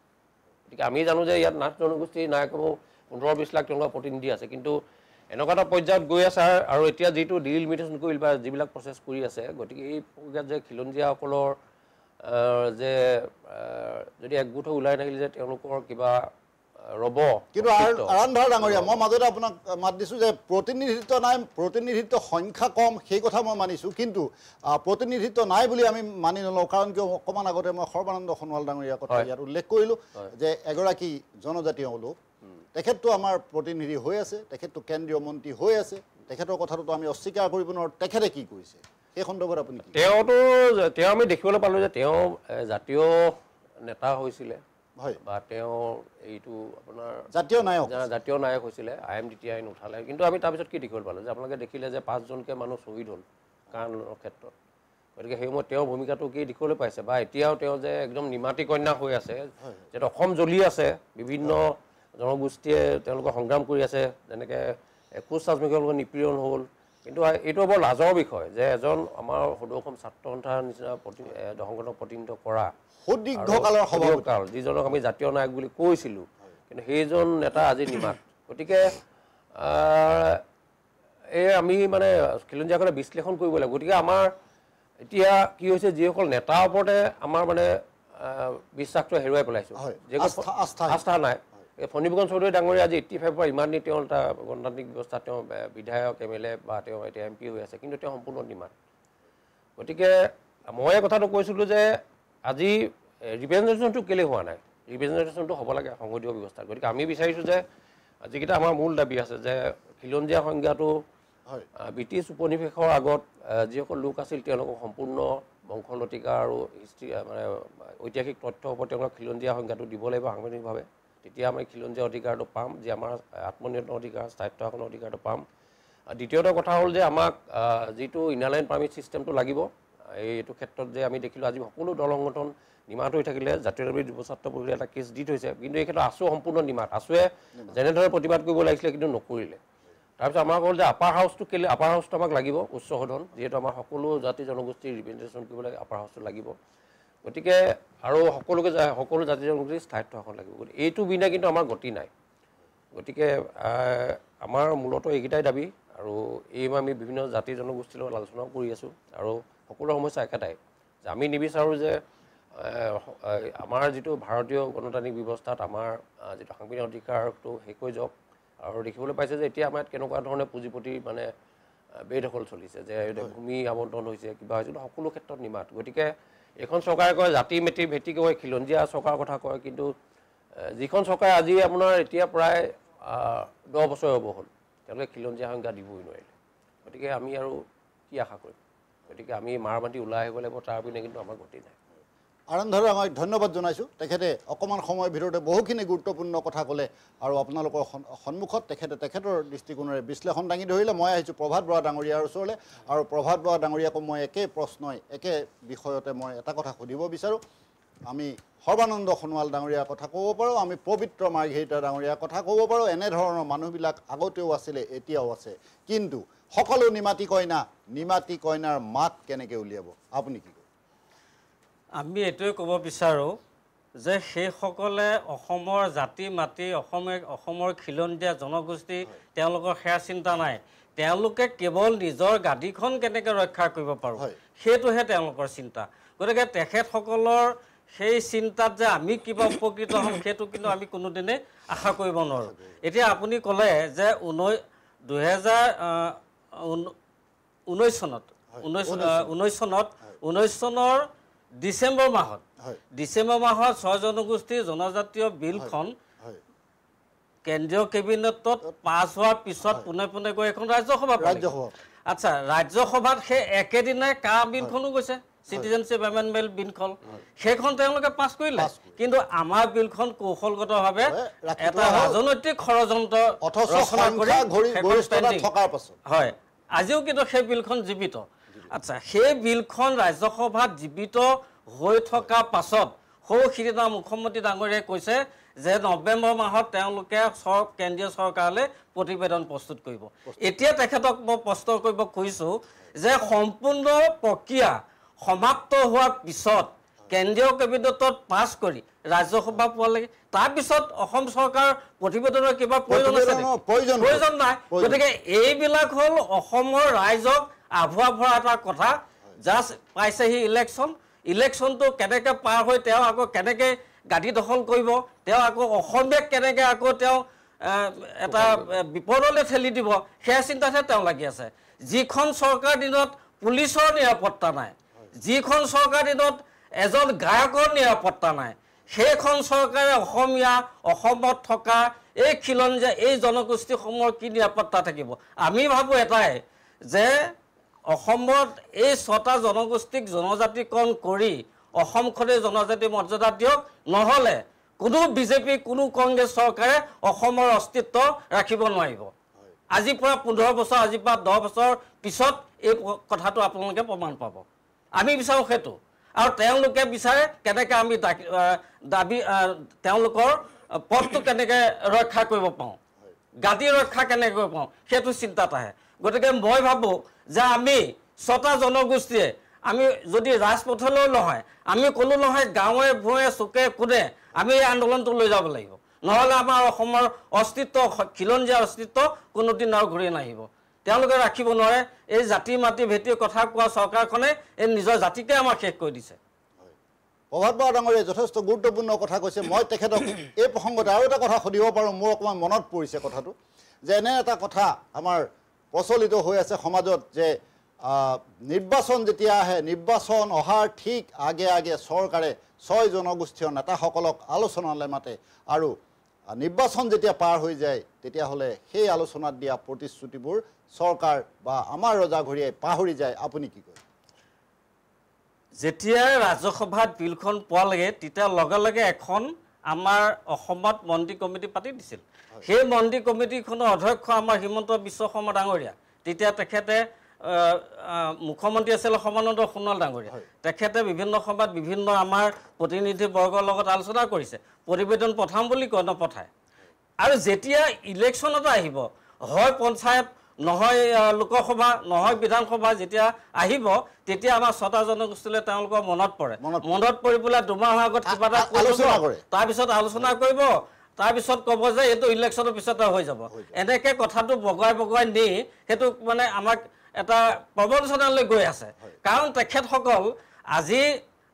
গতিকে আমি জানো যে ইয়াত নাথ জনগোষ্ঠী নাই কমেও 15-20 লাখ তেওঁলোকৰ প্ৰতিনিধি আছে কিন্তু এনেকুৱা এটা পৰ্যায়ত গৈ আছে আৰু এতিয়া যিটো ডিলিমিটেশ্যন কৰিল বা যিবিলাক প্ৰচেছ কৰি আছে গতিকে এই প্ৰক্ৰিয়াত যে খিলঞ্জীয়াসকলৰ যে যদি একগোট হৈ ওলাই নাহিলে যে তেওঁলোকৰ কিবা ৰ'ব কিন্তু আৰন্ধৰ ডাঙৰীয়া মই মাজতে আপোনাক মাত দিছোঁ যে প্ৰতিনিধিত্ব নাই প্ৰতিনিধিত্ব সংখ্যা কম সেই কথা মই মানিছোঁ কিন্তু প্ৰতিনিধিত্ব নাই বুলি আমি মানি নলওঁ কাৰণ কিয় অকণমান আগতে মই সৰ্বানন্দ সোণোৱাল ডাঙৰীয়াৰ কথা ইয়াত উল্লেখ কৰিলোঁ যে এগৰাকী জনজাতীয় লোক তেখেতটো আমাৰ প্ৰতিনিধি হৈ আছে তেখেতটো কেন্দ্ৰীয় মন্ত্ৰী হৈ আছে তেখেতৰ কথাটোতো আমি অস্বীকাৰ কৰিব নোৱাৰোঁ তেখেতে কি কৰিছে সেই সন্দৰ্ভত আপুনি তেওঁ আমি দেখিবলৈ পালোঁ যে তেওঁ জাতীয় নেতা হৈছিলে হয় বা তেওঁ এইটো আপোনাৰ জাতীয় নায়ক হৈছিলে IMDT আইন উঠালে কিন্তু আমি তাৰপিছত কি দেখিবলৈ পালোঁ যে আপোনালোকে দেখিলে যে 5জনকৈ মানুহ শ্বহীদ হ'ল কাৰণৰ ক্ষেত্ৰত গতিকে সেই সময়ত তেওঁৰ ভূমিকাটো কি দেখিবলৈ পাইছে বা এতিয়াও তেওঁ যে একদম নিমাতী কন্যা হৈ আছে যে অসম জ্বলি আছে বিভিন্ন জনগোষ্ঠীয়ে তেওঁলোকৰ সংগ্ৰাম কৰি আছে যেনেকৈ 21 শ্ৰামিকৰ নিপীড়ন হ'ল কিন্তু এইটো বৰ লাজৰ বিষয় যে এজন আমাৰ সদৌ অসম ছাত্ৰ সন্থাৰ নিচিনা সংগঠনক প্ৰতিনিধিত্ব কৰা সুদীৰ্ঘকালৰ সভাপতি যিজনক আমি জাতীয় নায়ক বুলি কৈছিলোঁ কিন্তু সেইজন নেতা আজি নিমাত গতিকে এই আমি মানে খিলঞ্জীয়াসকলে বিশ্লেষণ কৰিব লাগিব গতিকে আমাৰ এতিয়া কি হৈছে যিসকল নেতাৰ ওপৰতে আমাৰ মানে বিশ্বাসটো হেৰুৱাই পেলাইছোঁ আস্থা নাই ফণীভূষণ চৌধুৰী ডাঙৰীয়া আজি 85 পৰা ইমান দিন তেওঁ এটা গণতান্ত্ৰিক ব্যৱস্থাত তেওঁ বিধায়ক MLA বা তেওঁ এতিয়া MP হৈ আছে কিন্তু তেওঁ সম্পূৰ্ণ নিমাত গতিকে মই এই কথাটো কৈছিলোঁ যে আজি ৰিপ্ৰেজেণ্টেশ্যনটো কেলৈ হোৱা নাই ৰিপ্ৰেজেণ্টেশ্যনটো হ'ব লাগে সংসদীয় ব্যৱস্থাত গতিকে আমি বিচাৰিছোঁ যে যিকেইটা আমাৰ মূল দাবী আছে যে খিলঞ্জীয়া সংজ্ঞাটো ব্ৰিটিছ উপনিৱেশৰ আগত যিসকল লোক আছিল তেওঁলোকক সম্পূৰ্ণ বংশলতিকা আৰু হিষ্ট্ৰী মানে ঐতিহাসিক তথ্যৰ ওপৰত তেওঁলোকক খিলঞ্জীয়া সংজ্ঞাটো দিব লাগিব সাংবিধানিকভাৱে তেতিয়া আমি খিলঞ্জীয়া অধিকাৰটো পাম যে আমাৰ আত্মনিয়ন্ত্ৰণ অধিকাৰ স্থায়িত্ব শাসনৰ অধিকাৰটো পাম দ্বিতীয়টো কথা হ'ল যে আমাক যিটো ইনাৰলাইন পাৰ্মিট ছিষ্টেমটো লাগিব এইটো ক্ষেত্ৰত যে আমি দেখিলোঁ আজি সকলো দল সংগঠন নিমাত হৈ থাকিলে জাতীয়তাবাদী যুৱ ছাত্ৰ পৰিষদে এটা কেছ দি থৈছে কিন্তু এই ক্ষেত্ৰত আছু সম্পূৰ্ণ নিমাত আছুৱে যেনেদৰে প্ৰতিবাদ কৰিব লাগিছিলে কিন্তু নকৰিলে তাৰপিছত আমাক হ'ল যে আপাৰ হাউচটো কেলৈ আপাৰ হাউচটো আমাক লাগিব উচ্চ সদন যিহেতু আমাৰ সকলো জাতি জনগোষ্ঠীৰ ৰিপ্ৰেজেণ্টেশ্যন কৰিব লাগে আপাৰ হাউচটো লাগিব গতিকে আৰু সকলো জাতি জনগোষ্ঠীৰ স্থায়িত্ব শাসন লাগিব গতিকে এইটো বিনা কিন্তু আমাৰ গতি নাই গতিকে আমাৰ মূলতঃ এইকেইটাই দাবী আৰু এই আমি বিভিন্ন জাতি জনগোষ্ঠীৰ লগত আলোচনাও কৰি আছোঁ আৰু সকলো সমস্যা একেটাই যে আমি নিবিচাৰোঁ যে আমাৰ যিটো ভাৰতীয় গণতান্ত্ৰিক ব্যৱস্থাত আমাৰ যিটো সাংবিধানিক অধিকাৰটো শেষ হৈ যাওক আৰু দেখিবলৈ পাইছে যে এতিয়া আমাৰ কেনেকুৱা ধৰণে পুঁজিপতি মানে বেদখল চলিছে যে ভূমি আবণ্টন হৈছে কিবা হৈছে সকলো ক্ষেত্ৰত নিমাত গতিকে এখন চৰকাৰে কয় জাতি মেটি ভেটি কয় খিলঞ্জীয়া চৰকাৰৰ কথা কয় কিন্তু যিখন চৰকাৰে আজি আপোনাৰ এতিয়া প্ৰায় 10 বছৰ হ'ব হ'ল তেওঁলোকে খিলঞ্জীয়া সংজ্ঞা দিবই নোৱাৰিলে গতিকে আমি আৰু কি আশা কৰিম গতিকে আমি মাৰমাতি ওলাই আহিব লাগিব তাৰ পিনে কিন্তু আমাৰ গতি নাই আৰন্ধৰ আমাক ধন্যবাদ জনাইছোঁ তেখেতে অকণমান সময়ৰ ভিতৰতে বহুখিনি গুৰুত্বপূৰ্ণ কথা ক'লে আৰু আপোনালোকৰ সন্মুখত তেখেতৰ দৃষ্টিকোণেৰে বিশ্লেষণ দাঙি ধৰিলে মই আহিছোঁ প্ৰভাত বৰা ডাঙৰীয়াৰ ওচৰলৈ আৰু প্ৰভাত বৰা ডাঙৰীয়াকো মই একে প্ৰশ্নই একে বিষয়তে মই এটা কথা সুধিব বিচাৰোঁ আমি সৰ্বানন্দ সোণোৱাল ডাঙৰীয়াৰ কথা ক'ব পাৰোঁ আমি পবিত্ৰ মাৰ্ঘেৰিটা ডাঙৰীয়াৰ কথা ক'ব পাৰোঁ এনেধৰণৰ মানুহবিলাক আগতেও আছিলে এতিয়াও আছে কিন্তু সকলো নিমাতী কইনাৰ মাত কেনেকৈ উলিয়াব আপুনি কি আমি এইটোৱে ক'ব বিচাৰোঁ যে সেইসকলে অসমৰ জাতি মাতি অসমৰ খিলঞ্জীয়া জনগোষ্ঠী তেওঁলোকৰ সেয়া চিন্তা নাই তেওঁলোকে কেৱল নিজৰ গাদীখন কেনেকৈ ৰক্ষা কৰিব পাৰোঁ সেইটোহে তেওঁলোকৰ চিন্তা গতিকে তেখেতসকলৰ সেই চিন্তাত যে আমি কিবা উপকৃত হ'ম সেইটো কিন্তু আমি কোনোদিনে আশা কৰিব নোৱাৰোঁ এতিয়া আপুনি ক'লে যে 2019 চনত ডিচেম্বৰ মাহত হয় 6 জনগোষ্ঠীৰ জনজাতীয় বিলখন কেন্দ্ৰীয় কেবিনেটত পাছ হোৱাৰ পিছত পোনে পোনে গৈ এখন ৰাজ্যসভা আচ্ছা ৰাজ্যসভাত সেই একেদিনাই বিলখনো গৈছে চিটিজেনশ্বিপ এমেণ্ডমেণ্ট বিলখন সেইখন তেওঁলোকে পাছ কৰিলে কিন্তু আমাৰ বিলখন কৌশলগতভাৱে এটা ৰাজনৈতিক ষড়যন্ত্ৰ ৰচনা কৰি হয় আজিও কিন্তু সেই বিলখন জীৱিত আচ্ছা সেই বিলখন ৰাজ্যসভাত জীৱিত হৈ থকা পাছত সিদিনা মুখ্যমন্ত্ৰী ডাঙৰীয়াই কৈছে যে নৱেম্বৰ মাহত তেওঁলোকে কেন্দ্ৰীয় চৰকাৰলৈ প্ৰতিবেদন প্ৰস্তুত কৰিব এতিয়া তেখেতক মই প্ৰশ্ন কৰিব খুজিছোঁ যে সম্পূৰ্ণ প্ৰক্ৰিয়া সমাপ্ত হোৱাৰ পিছত কেন্দ্ৰীয় কেবিনেটত পাছ কৰি ৰাজ্যসভা পোৱালৈকে তাৰপিছত অসম চৰকাৰ প্ৰতিবেদনৰ কিবা প্ৰয়োজন নাই গতিকে এইবিলাক হ'ল অসমৰ ৰাইজক আভুৱা ভৰা এটা কথা জাষ্ট পাইছেহি ইলেকশ্যনটো কেনেকৈ পাৰ হৈ তেওঁ আকৌ কেনেকৈ গাদী দখল কৰিব তেওঁ আকৌ অসমীয়াক কেনেকৈ আকৌ তেওঁ এটা বিপদলৈ ঠেলি দিব সেয়া চিন্তাতহে তেওঁ লাগি আছে যিখন চৰকাৰ দিনত পুলিচৰ নিৰাপত্তা নাই যিখন চৰকাৰ দিনত এজন গায়কৰ নিৰাপত্তা নাই সেইখন চৰকাৰে অসমত থকা এই খিলঞ্জীয়া এই জনগোষ্ঠীসমূহৰ কি নিৰাপত্তা থাকিব আমি ভাবোঁ এটাই যে অসমত এই 6টা জনগোষ্ঠীক জনজাতিকৰণ কৰি অসমখনে জনজাতি মৰ্যাদা দিয়ক নহ'লে কোনো বিজেপি কোনো কংগ্ৰেছ চৰকাৰে অসমৰ অস্তিত্ব ৰাখিব নোৱাৰিব আজিৰ পৰা 15 বছৰ আজিৰ পৰা 10 বছৰ পিছত এই কথাটো আপোনালোকে প্ৰমাণ পাব আমি বিচাৰোঁ সেইটো আৰু তেওঁলোকে বিচাৰে কেনেকৈ আমি দাবী তেওঁলোকৰ পথটো কেনেকৈ ৰক্ষা কৰিব পাৰোঁ গাদী ৰক্ষা কেনেকৈ কৰিব পাৰোঁ সেইটো চিন্তাত আহে গতিকে মই ভাবোঁ যে আমি 6টা জনগোষ্ঠীয়ে আমি যদি ৰাজপথলৈ নহয় আমি কোনো নহয় গাঁৱে ভূঞে চুকে কোণে আমি এই আন্দোলনটো লৈ যাব লাগিব নহ'লে আমাৰ অসমৰ অস্তিত্ব খিলঞ্জীয়াৰ অস্তিত্ব কোনোদিন আৰু ঘূৰি নাহিব তেওঁলোকে ৰাখিব নোৱাৰে এই জাতি মাটি ভেটিৰ কথা কোৱা চৰকাৰখনে এই নিজৰ জাতিকে আমাক শেষ কৰি দিছে প্ৰভাত বৰা ডাঙৰীয়াই যথেষ্ট গুৰুত্বপূৰ্ণ কথা কৈছে মই তেখেতক এই প্ৰসংগত আৰু এটা কথা সুধিব পাৰোঁ মোৰ অকণমান মনত পৰিছে কথাটো যে এনে এটা কথা আমাৰ প্ৰচলিত হৈ আছে সমাজত যে নিৰ্বাচন যেতিয়া আহে নিৰ্বাচন অহাৰ ঠিক আগে আগে চৰকাৰে 6 জনগোষ্ঠীয় নেতাসকলক আলোচনালৈ মাতে আৰু নিৰ্বাচন যেতিয়া পাৰ হৈ যায় তেতিয়াহ'লে সেই আলোচনাত দিয়া প্ৰতিশ্ৰুতিবোৰ চৰকাৰ বা আমাৰ ৰজাঘৰীয়াই পাহৰি যায় আপুনি কি কয় যেতিয়া ৰাজ্যসভাত বিলখন পোৱালৈকে তেতিয়া লগে লগে এখন আমাৰ অসমত মন্ত্ৰী কমিটি পাতি দিছিল সেই মন্ত্ৰী কমিটিখনৰ অধ্যক্ষ আমাৰ হিমন্ত বিশ্ব শৰ্মা ডাঙৰীয়া তেতিয়া তেখেতে মুখ্যমন্ত্ৰী আছিল সমানন্দ সোণোৱাল ডাঙৰীয়া তেখেতে বিভিন্ন সময়ত বিভিন্ন আমাৰ প্ৰতিনিধিবৰ্গৰ লগত আলোচনা কৰিছে প্ৰতিবেদন পঠাম বুলি কয় নপঠায় আৰু যেতিয়া ইলেকশ্যনত আহিব হয় পঞ্চায়ত নহয় লোকসভা নহয় বিধানসভা যেতিয়া আহিব তেতিয়া আমাৰ 6টা জনগোষ্ঠীলৈ তেওঁলোকৰ মনত পৰে মনত পৰি পেলাই 2 মাহৰ আগত কিবা এটা আলোচনা কৰে তাৰপিছত আলোচনা কৰিব তাৰপিছত ক'ব যে এইটো ইলেকশ্যনৰ পিছতে হৈ যাব এনেকৈ কথাটো বগুৱাই নি সেইটো মানে আমাক এটা প্ৰবঞ্চনালৈ গৈ আছে কাৰণ তেখেতসকল আজি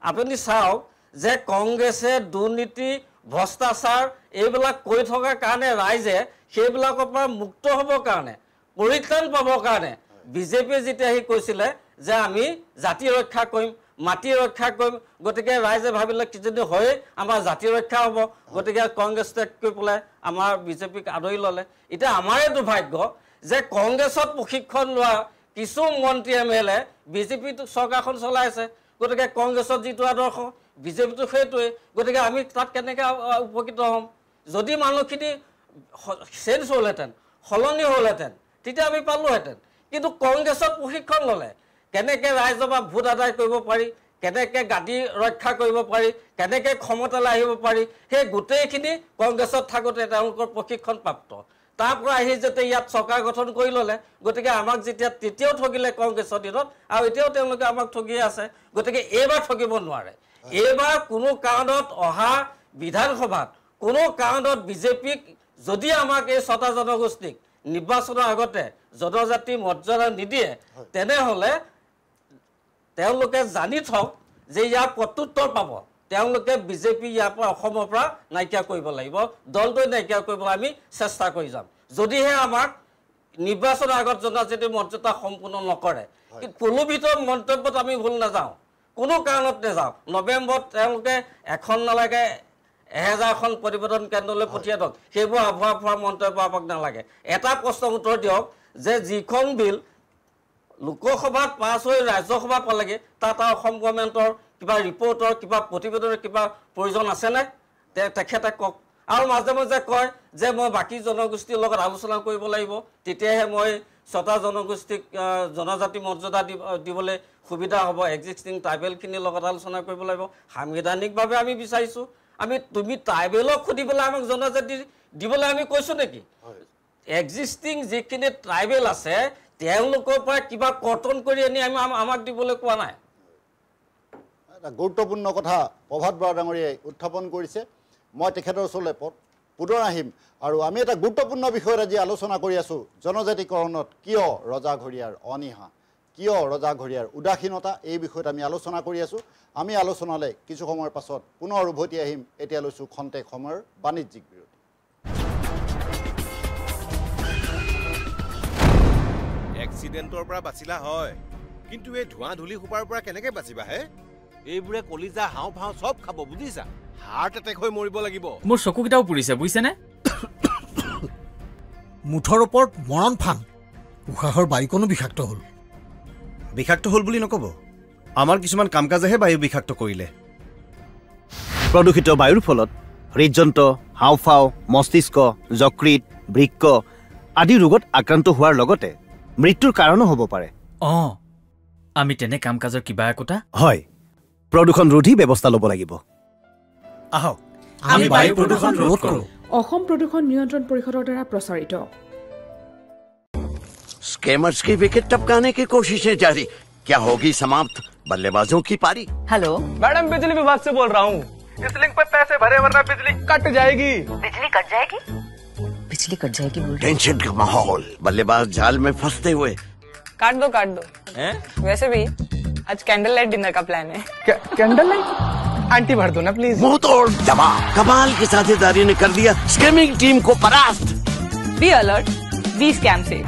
আপুনি চাওক যে কংগ্ৰেছে দুৰ্নীতি ভ্ৰষ্টাচাৰ এইবিলাক কৰি থকাৰ কাৰণে ৰাইজে সেইবিলাকৰ পৰা মুক্ত হ'বৰ কাৰণে পৰিত্ৰাণ পাবৰ কাৰণে বিজেপিয়ে যেতিয়া সি কৈছিলে যে আমি জাতি ৰক্ষা কৰিম মাটি ৰক্ষা কৰিম গতিকে ৰাইজে ভাবিলে কিজানি হয় আমাৰ জাতি ৰক্ষা হ'ব গতিকে কংগ্ৰেছ ত্যাগ কৰি পেলাই আমাৰ বিজেপিক আদৰি ল'লে এতিয়া আমাৰে দুৰ্ভাগ্য যে কংগ্ৰেছত প্ৰশিক্ষণ লোৱা কিছু মন্ত্ৰী MLA বিজেপিটো চৰকাৰখন চলাই আছে গতিকে কংগ্ৰেছত যিটো আদৰ্শ বিজেপিটো সেইটোৱে গতিকে আমি তাত কেনেকৈ উপকৃত হ'ম যদি মানুহখিনি চেঞ্জ হ'লহেঁতেন সলনি হ'লহেঁতেন তেতিয়া আমি পালোহেঁতেন কিন্তু কংগ্ৰেছত প্ৰশিক্ষণ ল'লে কেনেকৈ ৰাইজৰ পৰা ভোট আদায় কৰিব পাৰি কেনেকৈ গাদী ৰক্ষা কৰিব পাৰি কেনেকৈ ক্ষমতালৈ আহিব পাৰি সেই গোটেইখিনি কংগ্ৰেছত থাকোঁতে তেওঁলোকৰ প্ৰশিক্ষণ প্ৰাপ্ত তাৰ পৰা আহি যেতিয়া ইয়াত চৰকাৰ গঠন কৰি ল'লে গতিকে আমাক যেতিয়া তেতিয়াও ঠগিলে কংগ্ৰেছৰ দিনত আৰু এতিয়াও তেওঁলোকে আমাক ঠগিয়ে আছে গতিকে এইবাৰ ঠগিব নোৱাৰে এইবাৰ কোনো কাৰণত অহা বিধানসভাত কোনো কাৰণত বিজেপিক যদি আমাক এই 6টা জনগোষ্ঠীক নিৰ্বাচনৰ আগতে জনজাতি মৰ্যাদা নিদিয়ে তেনেহ'লে তেওঁলোকে জানি থওক যে ইয়াৰ প্ৰত্যুত্তৰ পাব তেওঁলোকে বিজেপি ইয়াৰ পৰা অসমৰ পৰা নাইকিয়া কৰিব লাগিব দলটোৱে নাইকিয়া কৰিবলৈ আমি চেষ্টা কৰি যাম যদিহে আমাক নিৰ্বাচনৰ আগত জনজাতি মৰ্যাদা সম্পূৰ্ণ নকৰে প্ৰলোভিত মন্তব্যত আমি ভুল নাযাওঁ কোনো কাৰণত নাযাওক নৱেম্বৰত তেওঁলোকে এখন নালাগে 1000খন প্ৰতিবেদন কেন্দ্ৰলৈ পঠিয়াই দিয়ক সেইবোৰ আভুৱা মন্তব্য আমাক নালাগে এটা প্ৰশ্নৰ উত্তৰ দিয়ক যে যিখন বিল লোকসভাত পাছ হৈ ৰাজ্যসভা পালেগে তাত অসম গভৰ্ণমেণ্টৰ কিবা ৰিপৰ্টৰ কিবা প্ৰতিবেদনৰ কিবা প্ৰয়োজন আছেনে তেখেতে কওক আৰু মাজে মাজে কয় যে মই বাকী জনগোষ্ঠীৰ লগত আলোচনা কৰিব লাগিব তেতিয়াহে মই 6টা জনগোষ্ঠীক জনজাতি মৰ্যাদা দিবলৈ সুবিধা হ'ব এক্সিষ্টিং ট্ৰাইবেলখিনিৰ লগত আলোচনা কৰিব লাগিব সাংবিধানিকভাৱে আমি বিচাৰিছোঁ তুমি ট্ৰাইবেলক সুধিবলৈ আমাক জনজাতি দিবলৈ আমি কৈছোঁ নেকি এক্সিষ্টিং যিখিনি ট্ৰাইবেল আছে তেওঁলোকৰ পৰা কিবা কৰ্তন কৰি আনি আমাক দিবলৈ কোৱা নাই এটা গুৰুত্বপূৰ্ণ কথা প্ৰভাত বৰা ডাঙৰীয়াই উত্থাপন কৰিছে মই তেখেতৰ ওচৰলৈ পুনৰ আহিম আৰু আমি এটা গুৰুত্বপূৰ্ণ বিষয়ত আজি আলোচনা কৰি আছোঁ জনজাতিকৰণত কিয় ৰজাঘৰীয়াৰ অনিহা কিয় ৰজাঘৰীয়াৰ উদাসীনতা এই বিষয়ত আমি আলোচনা কৰি আছোঁ আমি আলোচনালৈ কিছু সময়ৰ পাছত পুনৰ উভতি আহিম এতিয়া লৈছোঁ খন্তেক সময়ৰ বাণিজ্যিক বিৰতি এক্সিডেণ্টৰ পৰা বাচিলা হয় কিন্তু এই ধোঁৱা ধূলি সোপাৰ পৰা কেনেকৈ বাচিবা হে এইবোৰে কলিজা হাওঁফাওঁ চব খাব বুজিছা হাৰ্ট এটেক হৈ মৰিব লাগিব মোৰ চকুকেইটাও পুৰিছে বুজিছেনে মুঠৰ ওপৰত মৰণ ফান উশাহৰ বায়ুকণো বিষাক্ত হ'ল বুলি নক'ব আমাৰ কিছুমান কাম কাজেহে বায়ু বিষাক্ত কৰিলে প্ৰদূষিত বায়ুৰ ফলত হৃদযন্ত্ৰ হাওঁফাওঁ মস্তিষ্ক যকৃত বৃক্ক আদি ৰোগত আক্ৰান্ত হোৱাৰ লগতে মৃত্যুৰ কাৰণো হ'ব পাৰে আমি তেনে কাম কাজৰ কিবা একোটা হয় প্ৰদূষণ ৰোধী ব্যৱস্থা ল'ব লাগিব আহক আমি বায়ু প্ৰদূষণ ৰোধ কৰোঁ অসম প্ৰদূষণ নিয়ন্ত্ৰণ পৰিষদৰ দ্বাৰা প্ৰচাৰিত स्कैमर्स की विकेट टपकाने की कोशिशें जारी क्या होगी समाप्त बल्लेबाजों की पारी हेलो मैडम बिजली विभाग से बोल रहा हूँ इस लिंक पे पैसे भरे वरना बिजली कट जाएगी बिजली कट जाएगी टेंशन का माहौल बल्लेबाज जाल में फंसते हुए काट दो वैसे भी आज कैंडल लाइट डिनर का प्लान है कैंडल लाइट आंटी भर दो ना प्लीज मुंह तोड़ जवाब कमाल की साझेदारी ने कर दिया स्कैमिंग टीम को परास्त बी अलर्ट बी स्कैम से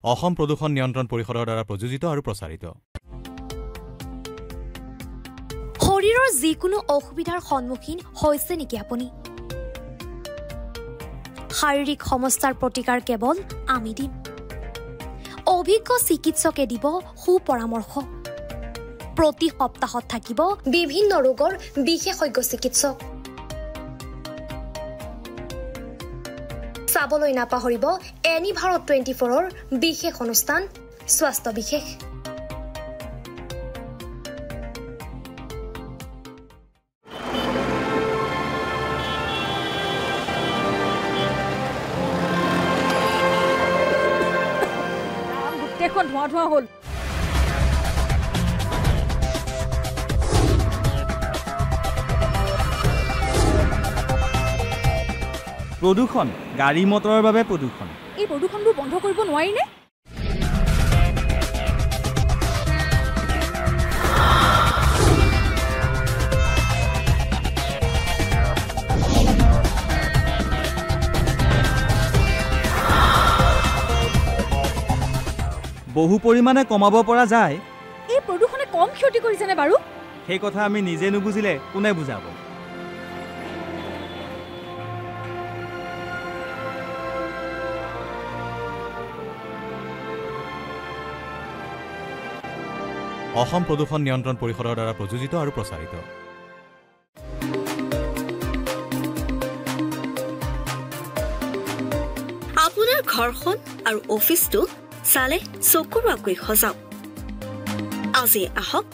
অসম প্ৰদূষণ নিয়ন্ত্ৰণ পৰিষদৰ দ্বাৰা প্ৰযোজিত আৰু প্ৰচাৰিত শৰীৰৰ যিকোনো অসুবিধাৰ সন্মুখীন হৈছে নেকি আপুনি শাৰীৰিক সমস্যাৰ প্ৰতিকাৰ কেৱল আমি দিম অভিজ্ঞ চিকিৎসকে দিব সুপৰামৰ্শ প্ৰতি সপ্তাহত থাকিব বিভিন্ন ৰোগৰ বিশেষজ্ঞ চিকিৎসক চাবলৈ নাপাহৰিব এনি ভাৰত 24ৰ বিশেষ অনুষ্ঠান স্বাস্থ্য বিশেষ গোটেইখন ধোঁৱা হ'ল প্ৰদূষণ গাড়ী মটৰৰ বাবে প্ৰদূষণ এই প্ৰদূষণবোৰ বন্ধ কৰিব নোৱাৰি নে বহু পৰিমাণে কমাব পৰা যায় এই প্ৰদূষণে কম ক্ষতি কৰিছেনে বাৰু সেই কথা আমি নিজে নুবুজিলে কোনে বুজাব অসম প্ৰদূষণ নিয়ন্ত্ৰণ পৰিষদৰ দ্বাৰা প্ৰযোজিত আৰু প্ৰচাৰিত আপোনাৰ ঘৰখন আৰু অফিচটো চালে চকুৰ আগুৰি সজাওক আজি আহক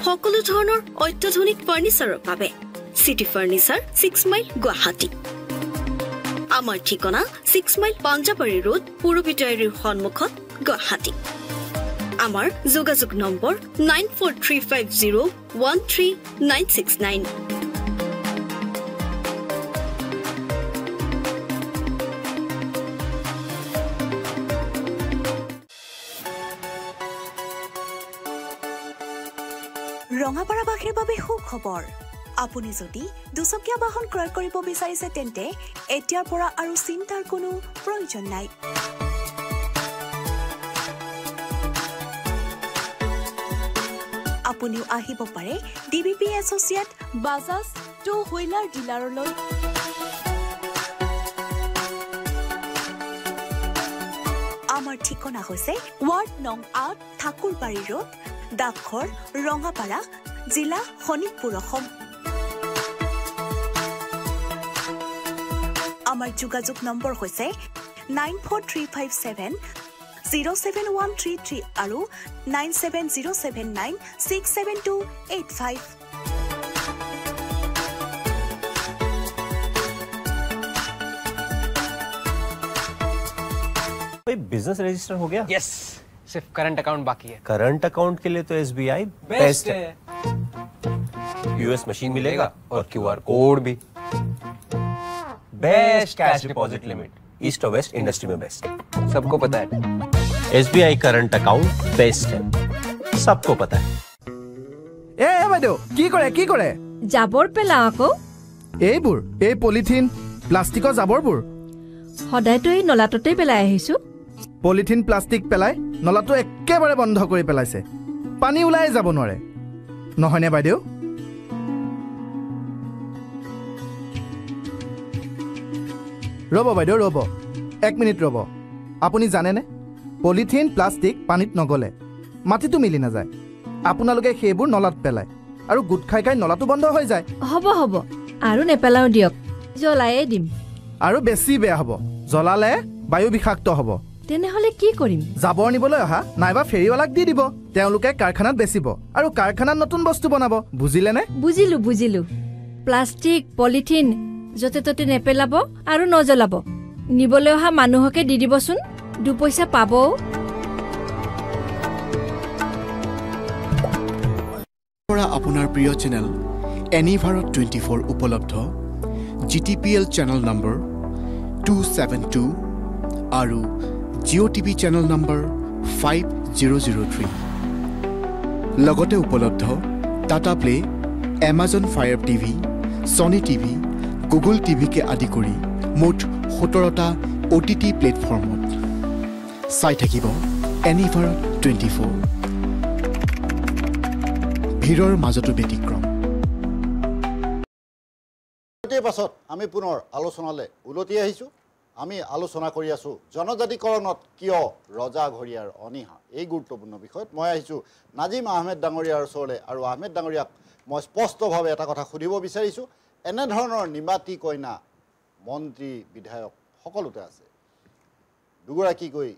সকলো ধৰণৰ অত্যাধুনিক ফাৰ্নিচাৰৰ বাবে সিটি ফাৰ্নিচাৰ 6 মাইল গুৱাহাটী আমাৰ ঠিকনা 6 মাইল পাঞ্জাবাৰী ৰোড পুৰবিটাৰীৰ সন্মুখত গুৱাহাটী আমাৰ যোগাযোগ নম্বৰ 9435013969 ৰঙাপাৰাবাসীৰ বাবে সুখবৰ আপুনি যদি দুচকীয়া বাহন ক্ৰয় কৰিব বিচাৰিছে তেন্তে এতিয়াৰ পৰা আৰু চিন্তাৰ কোনো প্ৰয়োজন নাই আপুনিও আহিব পাৰে DBP associate Bajaj two wheeler ডিলাৰলৈ আমাৰ ঠিকনা হৈছে ৱাৰ্ড নং ৮ ঠাকুৰবাৰী ৰোড ডাকঘৰ ৰঙাপাৰা জিলা শোণিতপুৰ অসম আমাৰ যোগাযোগ নম্বৰ হৈছে 9435707133 আৰু 9707967285 बिजनेस रजिस्टर हो गया? यस, सिर्फ करंट अकाउंट बाकी है। करंट अकाउंट के लिए तो SBI बेस्ट है। यूएस मशीन मिलेगा और QR कोड भी। Best cash deposit limit east और वेस्ट इंडस्ट्री में बेस्ट। सबको पता है SBI करंट अकाउंट बेस्ट है, सबको पता है। ए বাইদেউ কি কৰে জাবৰ পেলা আকৌ এইবোৰ এই পলিথিন প্লাষ্টিকৰ জাবৰবোৰ সদায়তো এই নলাটোতে পেলাই আহিছো পলিথিন প্লাষ্টিক পেলাই নলাটো একেবাৰে বন্ধ কৰি পেলাইছে পানী ওলাই যাব নোৱাৰে নহয়নে বাইদেউ ৰব বাইদেউ ৰব 1 মিনিট ৰব আপুনি জানেনে পলিথিন প্লাষ্টিক পানীত নগলে মাটিটো মিলি না যায় আপোনালোকে সেইবোৰ নলাত পেলাই আৰু গুট খাই নলাটো বন্ধ হৈ যায় হ'ব আৰু নেপেলাও দিয়ক জ্বলায়ে দিম আৰু বেছি বেয়া হ'ব জ্বলালে বায়ু বিষাক্ত হ'ব তেনেহলে কি কৰিম জাবৰ নিবলৈ অহা নাইবা ফেৰিৱালাক দি দিব তেওঁলোকে কাৰখানাত বেচিব আৰু কাৰখানাত নতুন বস্তু বনাব বুজিলেনে বুজিলো প্লাষ্টিক পলিথিন যতে ততে নেপেলাব আৰু নজ্বলাব নিবলৈ অহা মানুহকে দি দিবচোন 2 পইচা পাব পৰা আপোনাৰ প্ৰিয় চেনেল এনি ভাৰত 24 উপলব্ধ GTPL চেনেল নম্বৰ 272 আৰু জিঅ' টিভি চেনেল নম্বৰ 5003 লগতে উপলব্ধ Tata play Amazon Fire TV Sony TV Google টিভিকে আদি কৰি মুঠ 17টা OTT প্লেটফৰ্মত চাই থাকিব এনি ভাৰত 24 ভিৰৰ মাজতো ব্যতিক্ৰম পাছত আমি পুনৰ আলোচনালৈ উলটি আহিছোঁ আমি আলোচনা কৰি আছোঁ জনজাতিকৰণত কিয় ৰজা ঘৰিয়াৰ অনিহা এই গুৰুত্বপূৰ্ণ বিষয়ত মই আহিছোঁ নাজিম আহমেদ ডাঙৰীয়াৰ ওচৰলৈ আৰু আহমেদ ডাঙৰীয়াক মই স্পষ্টভাৱে এটা কথা সুধিব বিচাৰিছোঁ এনেধৰণৰ নিমাতী কইনা মন্ত্ৰী বিধায়ক সকলোতে আছে দুগৰাকীকৈ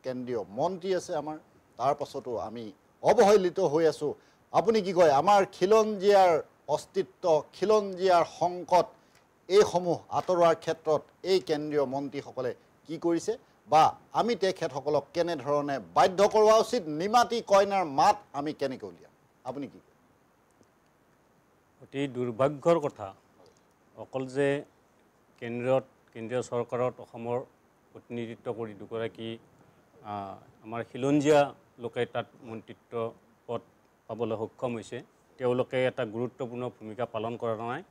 কেন্দ্ৰীয় মন্ত্ৰী আছে আমাৰ তাৰ পাছতো আমি অৱহেলিত হৈ আছোঁ আপুনি কি কয় আমাৰ খিলঞ্জীয়াৰ অস্তিত্ব খিলঞ্জীয়াৰ সংকট এইসমূহ আঁতৰোৱাৰ ক্ষেত্ৰত এই কেন্দ্ৰীয় মন্ত্ৰীসকলে কি কৰিছে বা আমি তেখেতসকলক কেনেধৰণে বাধ্য কৰোৱা উচিত নিমাতী কইনাৰ মাত আমি কেনেকৈ উলিয়াম আপুনি কি কয় অতি দুৰ্ভাগ্যৰ কথা অকল যে কেন্দ্ৰীয় চৰকাৰত অসমৰ প্ৰতিনিধিত্ব কৰি দুগৰাকী আমাৰ খিলঞ্জীয়া লোকে তাত মন্ত্ৰিত্ব পদ পাবলৈ সক্ষম হৈছে তেওঁলোকে এটা গুৰুত্বপূৰ্ণ ভূমিকা পালন কৰা নাই